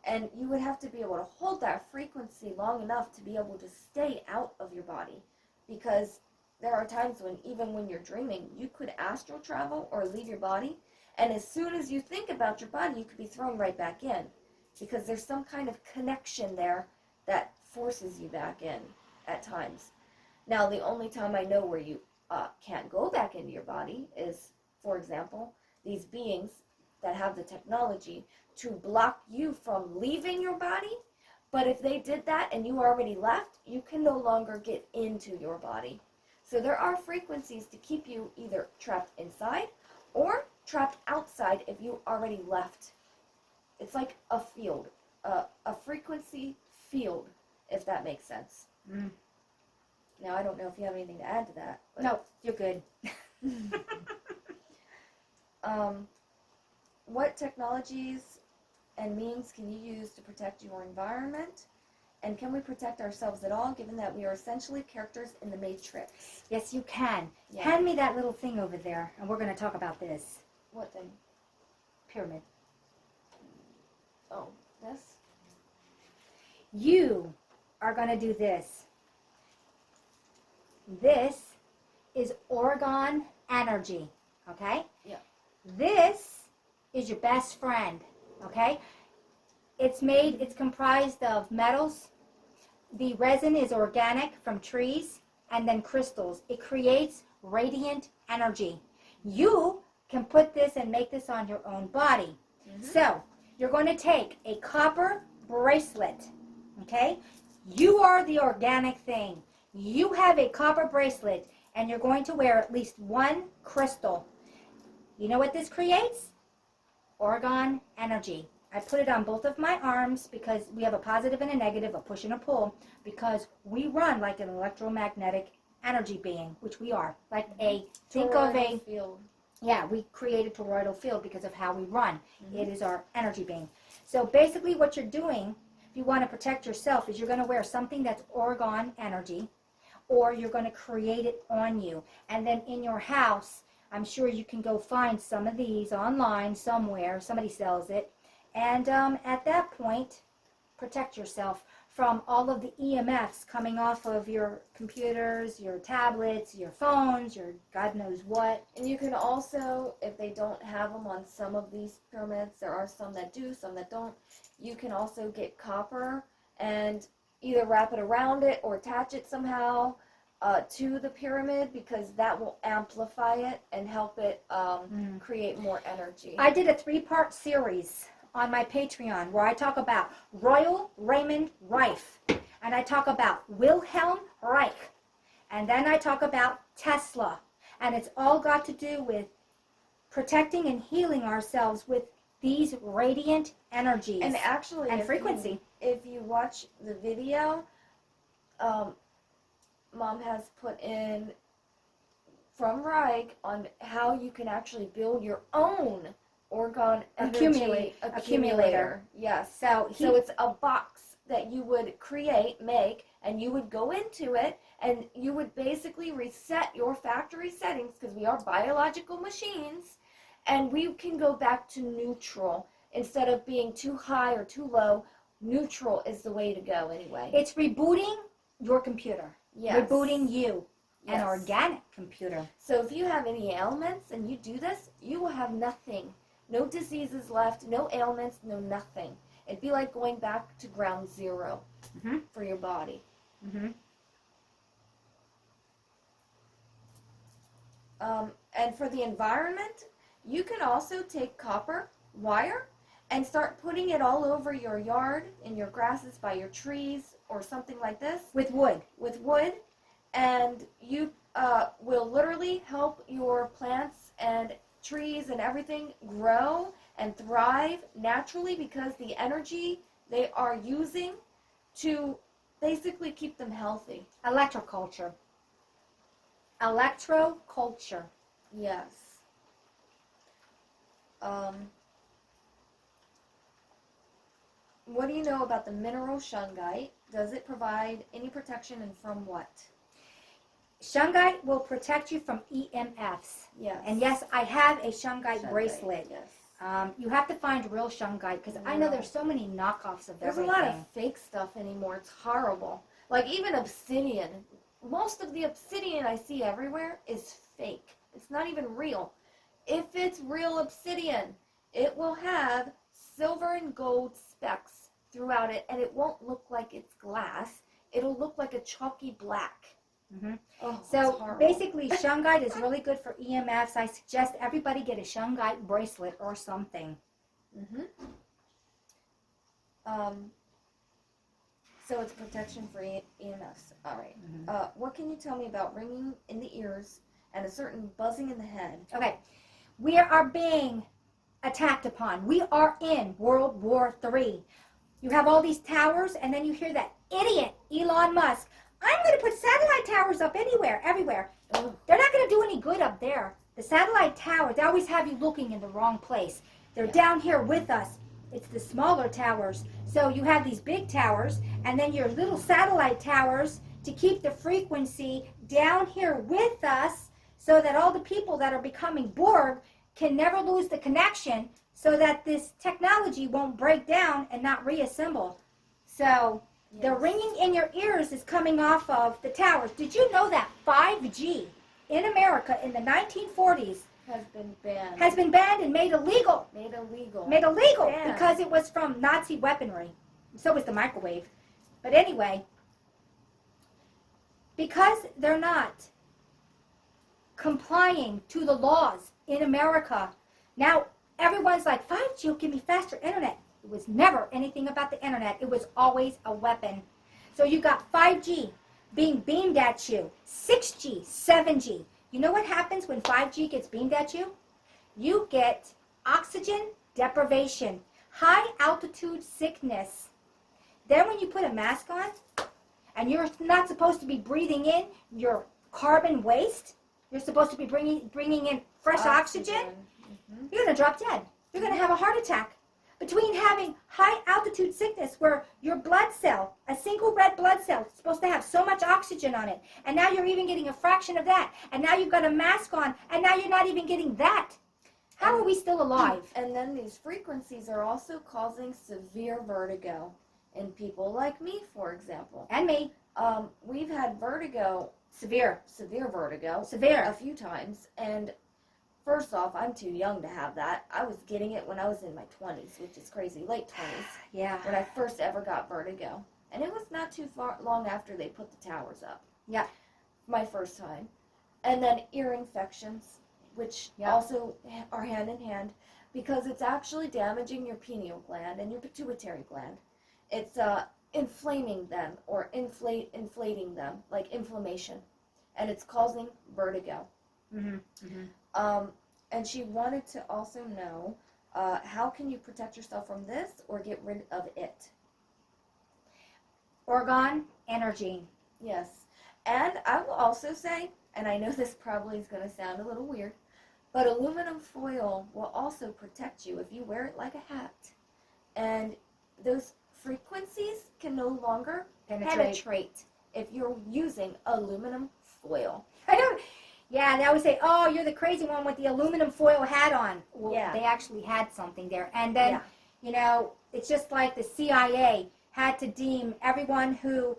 And you would have to be able to hold that frequency long enough to be able to stay out of your body. Because there are times when, even when you're dreaming, you could astral travel or leave your body. And as soon as you think about your body, you could be thrown right back in. Because there's some kind of connection there that forces you back in at times. Now, the only time I know where you can't go back into your body is, for example, these beings that have the technology to block you from leaving your body. But if they did that and you already left, you can no longer get into your body. So there are frequencies to keep you either trapped inside or trapped outside if you already left. It's like a field, a frequency field, if that makes sense. Mm. Now, I don't know if you have anything to add to that. But no, you're good. What technologies and means can you use to protect your environment? And can we protect ourselves at all, given that we are essentially characters in the Matrix? Yes, you can. Yeah. Hand me that little thing over there, and we're going to talk about this. What thing? Pyramid. Oh, this? You are going to do this. This is Orgon energy, okay? Yeah. This is your best friend, okay? It's comprised of metals. The resin is organic from trees, and then crystals. It creates radiant energy. You can put this and make this on your own body. Mm-hmm. So, you're going to take a copper bracelet, okay? You are the organic thing. You have a copper bracelet, and you're going to wear at least one crystal. You know what this creates? Orgon energy. I put it on both of my arms because we have a positive and a negative, a push and a pull, because we run like an electromagnetic energy being, which we are. Like think of a field. Yeah, we create a toroidal field because of how we run. Mm-hmm. It is our energy being. So basically what you're doing, if you want to protect yourself, is you're going to wear something that's Orgon energy, or you're going to create it on you. And then in your house, I'm sure you can go find some of these online somewhere. Somebody sells it. And at that point, protect yourself from all of the EMFs coming off of your computers, your tablets, your phones, your God knows what. And you can also, if they don't have them on some of these pyramids, there are some that do, some that don't, you can also get copper and either wrap it around it or attach it somehow to the pyramid, because that will amplify it and help it create more energy. I did a 3-part series on my Patreon where I talk about Royal Raymond Rife, and I talk about Wilhelm Reich, and then I talk about Tesla, and it's all got to do with protecting and healing ourselves with these radiant energies and actually and frequency. If you watch the video, Mom has put in from Reich on how you can actually build your own Orgon energy accumulator. Yes. So it's a box that you would make, and you would go into it, and you would basically reset your factory settings, because we are biological machines, and we can go back to neutral. Instead of being too high or too low, neutral is the way to go anyway. It's rebooting your computer. Yes. Rebooting you. Yes. An organic computer. So if you have any ailments and you do this, you will have nothing. No diseases left, no ailments, no nothing. It'd be like going back to ground zero for your body. And for the environment, you can also take copper wire and start putting it all over your yard, in your grasses, by your trees, or something like this. With wood. With wood. And you will literally help your plants and trees and everything grow and thrive naturally, because the energy they are using to basically keep them healthy. Electroculture. Electroculture. Yes. What do you know about the mineral shungite? Does it provide any protection, and from what? Shungite will protect you from EMFs. Yes. And yes, I have a shungite bracelet. Yes. You have to find real shungite, because I know there's so many knockoffs of There's everything. a lot of fake stuff anymore. It's horrible. Like even obsidian. Most of the obsidian I see everywhere is fake. It's not even real. If it's real obsidian, it will have silver and gold specks throughout it, and it won't look like it's glass. It'll look like a chalky black. Oh, so basically, shungite is really good for EMFs. I suggest everybody get a shungite bracelet or something. So it's protection for EMFs. All right. What can you tell me about ringing in the ears and a certain buzzing in the head? Okay. We are being attacked upon. We are in World War III. You have all these towers, and then you hear that idiot Elon Musk, I'm going to put satellite towers up everywhere. Oh. They're not going to do any good up there. The satellite towers, they always have you looking in the wrong place. They're down here with us. It's the smaller towers. So you have these big towers, and then your little satellite towers to keep the frequency down here with us, so that all the people that are becoming Borg can never lose the connection, so that this technology won't break down and not reassemble. So the ringing in your ears is coming off of the towers. Did you know that 5G in America in the 1940s has been banned and made illegal? Made illegal Banned. Because it was from Nazi weaponry. So was the microwave. But anyway, because they're not complying to the laws in America, now everyone's like, 5G will give me faster internet. It was never anything about the internet. It was always a weapon. So you got 5G being beamed at you, 6G, 7G. You know what happens when 5G gets beamed at you? You get oxygen deprivation, high altitude sickness. Then when you put a mask on, and you're not supposed to be breathing in your carbon waste, you're supposed to be bringing in fresh oxygen. You're going to drop dead. You're going to have a heart attack. Between having high altitude sickness, where your blood cell, a single red blood cell, is supposed to have so much oxygen on it, and now you're even getting a fraction of that, and now you've got a mask on, and now you're not even getting that. How are we still alive? And then these frequencies are also causing severe vertigo in people like me, for example. And me. We've had vertigo, severe vertigo, a few times, and first off, I'm too young to have that. I was getting it when I was in my 20s, which is crazy, late 20s. Yeah. When I first ever got vertigo. And it was not too long after they put the towers up. Yeah. My first time. And then ear infections, which also are hand in hand, because it's actually damaging your pineal gland and your pituitary gland. It's inflaming them, or inflating them, like inflammation. And it's causing vertigo. And she wanted to also know, how can you protect yourself from this or get rid of it? Orgon energy. Yes. And I will also say, and I know this probably is going to sound a little weird, but aluminum foil will also protect you if you wear it like a hat. And those frequencies can no longer Penetrate. penetrate if you're using aluminum foil. I don't. Yeah, they always say, "Oh, you're the crazy one with the aluminum foil hat on." Well, Yeah. they actually had something there, and then it's just like the CIA had to deem everyone who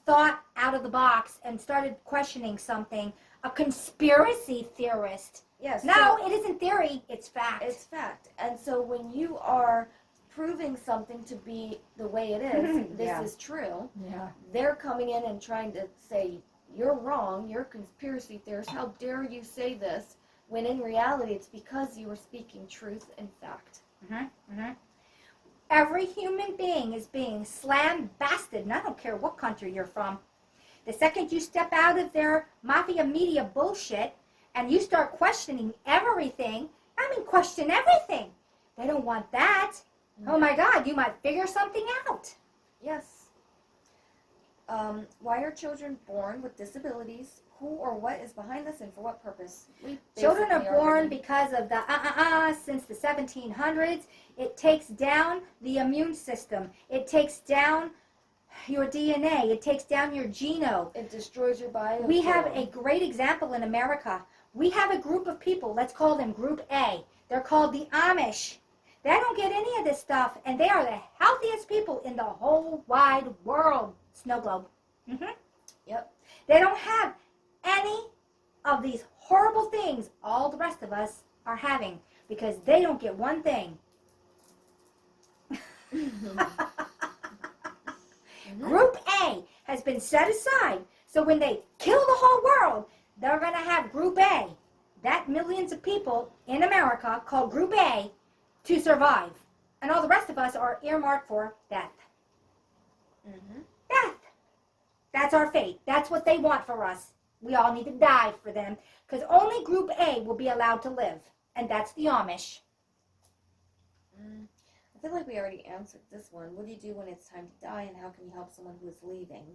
thought out of the box and started questioning something a conspiracy theorist. Yes. No, it isn't theory; it's fact. It's fact. And so when you are proving something to be the way it is, this is true. Yeah. They're coming in and trying to say, you're wrong, you're a conspiracy theorist, how dare you say this, when in reality it's because you were speaking truth and fact. Every human being is being slam-basted, and I don't care what country you're from. The second you step out of their mafia media bullshit and you start questioning everything, question everything. They don't want that. Oh my God, you might figure something out. Yes. Why are children born with disabilities? Who or what is behind this and for what purpose? Children are born because of the since the 1700s. It takes down the immune system. It takes down your DNA. It takes down your genome. It destroys your body. We have a great example in America. We have a group of people, let's call them Group A. They're called the Amish. They don't get any of this stuff, and they are the healthiest people in the whole wide world. Snow globe. Yep. They don't have any of these horrible things all the rest of us are having because they don't get one thing. Group A has been set aside, so when they kill the whole world, they're going to have Group A, that millions of people in America called Group A, to survive. And all the rest of us are earmarked for death. Death. That's our fate. That's what they want for us. We all need to die for them because only Group A will be allowed to live, and that's the Amish. I feel like we already answered this one. What do you do when it's time to die, and how can you help someone who is leaving?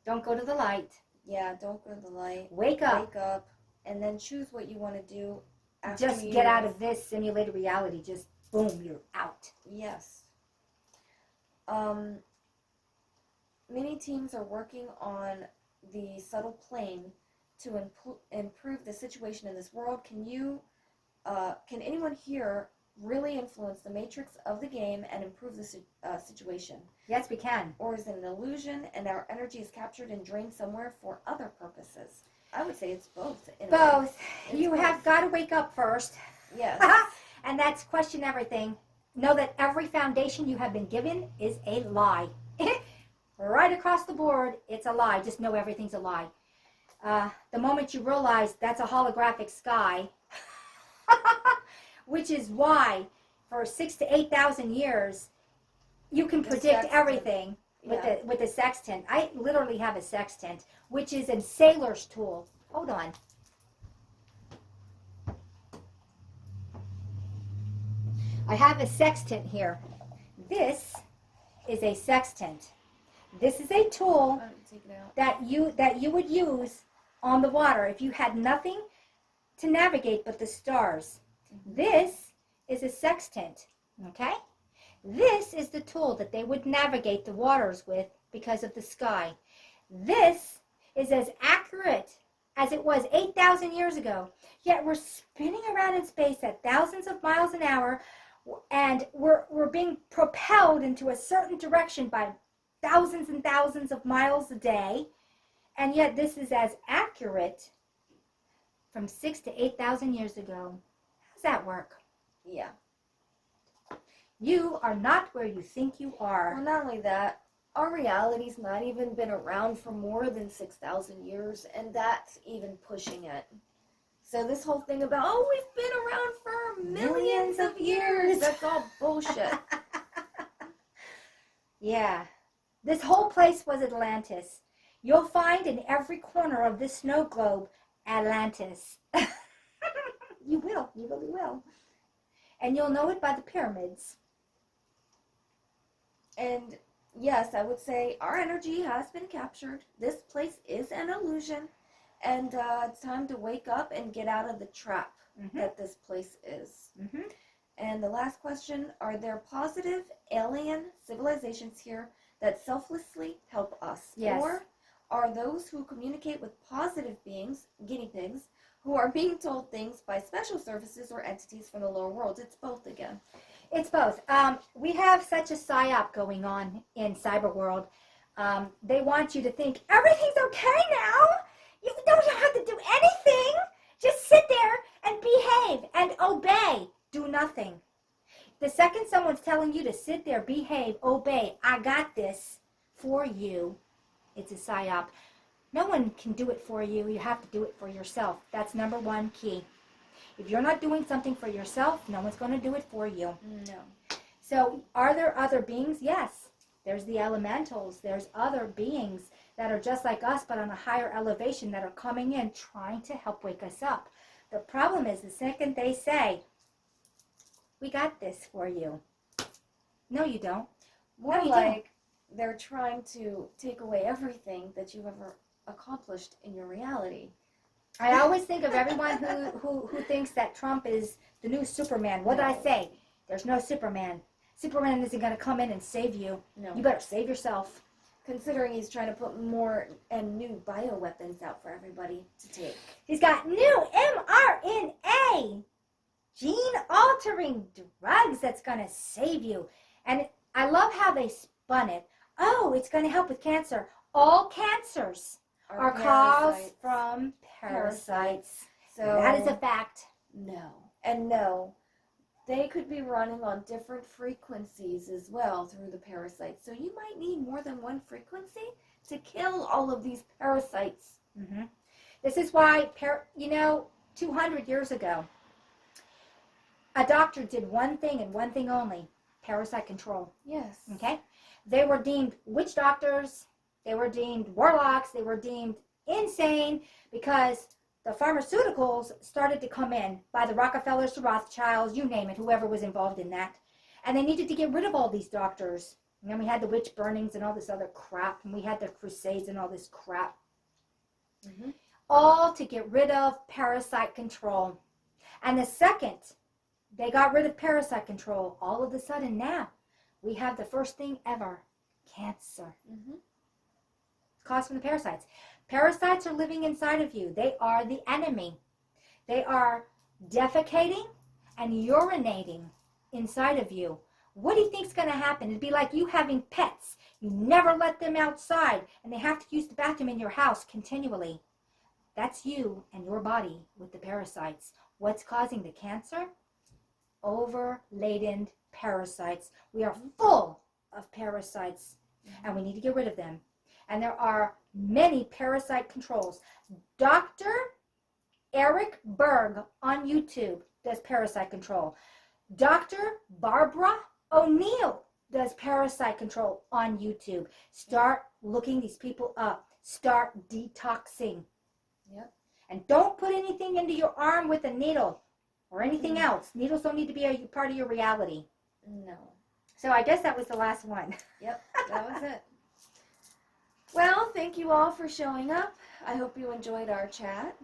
Don't go to the light. Yeah, don't go to the light. Wake up. Wake up, and then choose what you want to do after Just you... get out of this simulated reality. Just, boom, you're out. Yes. Many teams are working on the subtle plane to improve the situation in this world. Can anyone here really influence the matrix of the game and improve the situation? Yes, we can. Or is it an illusion and our energy is captured and drained somewhere for other purposes? I would say it's both. Both. You have got to wake up first. Yes. And that's question everything. Know that every foundation you have been given is a lie. Right across the board, it's a lie. Just know everything's a lie. The moment you realize that's a holographic sky, which is why for 6,000 to 8,000 years you can predict everything with the sextant. I literally have a sextant, which is a sailor's tool. Hold on. I have a sextant here. This is a sextant. This is a tool that you would use on the water if you had nothing to navigate but the stars. This is a sextant, okay? This is the tool that they would navigate the waters with because of the sky. This is as accurate as it was 8,000 years ago, yet we're spinning around in space at thousands of miles an hour, and we're being propelled into a certain direction by thousands and thousands of miles a day, and yet this is as accurate from 6,000 to 8,000 years ago. How's that work? Yeah. You are not where you think you are. Well, not only that, our reality's not even been around for more than 6,000 years, and that's even pushing it. So this whole thing about, oh, we've been around for millions of years, that's all bullshit. Yeah. This whole place was Atlantis. You'll find in every corner of this snow globe, Atlantis. You will. You really will. And you'll know it by the pyramids. And yes, I would say our energy has been captured. This place is an illusion. And it's time to wake up and get out of the trap that this place is. And the last question, are there positive alien civilizations here that selflessly help us? Yes. Or are those who communicate with positive beings, guinea pigs, who are being told things by special services or entities from the lower worlds? It's both again. It's both. We have such a psyop going on in cyber world. They want you to think everything's okay now. You don't have to do anything. Just sit there and behave and obey. Do nothing. The second someone's telling you to sit there, behave, obey, I got this for you, it's a psyop. No one can do it for you. You have to do it for yourself. That's number one key. If you're not doing something for yourself, no one's going to do it for you. No. So are there other beings? Yes. There's the elementals. There's other beings that are just like us, but on a higher elevation, that are coming in trying to help wake us up. The problem is the second they say, we got this for you. No, you don't. More No, you like they're trying to take away everything that you've ever accomplished in your reality. I always think of everyone who thinks that Trump is the new Superman. What did I say? There's no Superman. Superman isn't going to come in and save you. No. You better save yourself. Considering he's trying to put more and new bioweapons out for everybody to take. He's got new mRNA, gene-altering drugs that's going to save you. And I love how they spun it. Oh, it's going to help with cancer. All cancers are caused from parasites. So that is a fact. No. And no, they could be running on different frequencies as well through the parasites. So you might need more than one frequency to kill all of these parasites. Mm-hmm. This is why, 200 years ago, a doctor did one thing and one thing only, parasite control. Yes. Okay? They were deemed witch doctors. They were deemed warlocks. They were deemed insane because the pharmaceuticals started to come in by the Rockefellers to Rothschilds, you name it, whoever was involved in that. And they needed to get rid of all these doctors. And then we had the witch burnings and all this other crap. And we had the crusades and all this crap. Mm-hmm. All to get rid of parasite control. And the second they got rid of parasite control, all of a sudden now we have the first thing ever, cancer. Mm-hmm. Caused from the parasites. Parasites are living inside of you. They are the enemy. They are defecating and urinating inside of you. What do you think is going to happen? It'd be like you having pets. You never let them outside, and they have to use the bathroom in your house continually. That's you and your body with the parasites. What's causing the cancer? Overladen parasites. We are full of parasites, and we need to get rid of them. And there are many parasite controls. Dr. Eric Berg on YouTube does parasite control. Dr. Barbara O'Neill does parasite control on YouTube. Start looking these people up. Start detoxing. Yep. And don't put anything into your arm with a needle or anything else. Needles don't need to be a part of your reality. No. So I guess that was the last one. Yep, that was it. Well, thank you all for showing up. I hope you enjoyed our chat.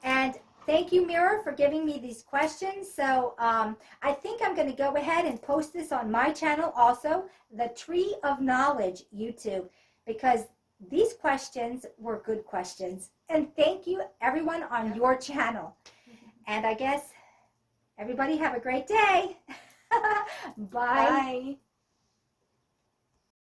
And thank you, Mirror, for giving me these questions. So I think I'm going to go ahead and post this on my channel also, the Tree of Knowledge YouTube, because these questions were good questions. And thank you, everyone on your channel. And I guess everybody have a great day. Bye. Bye.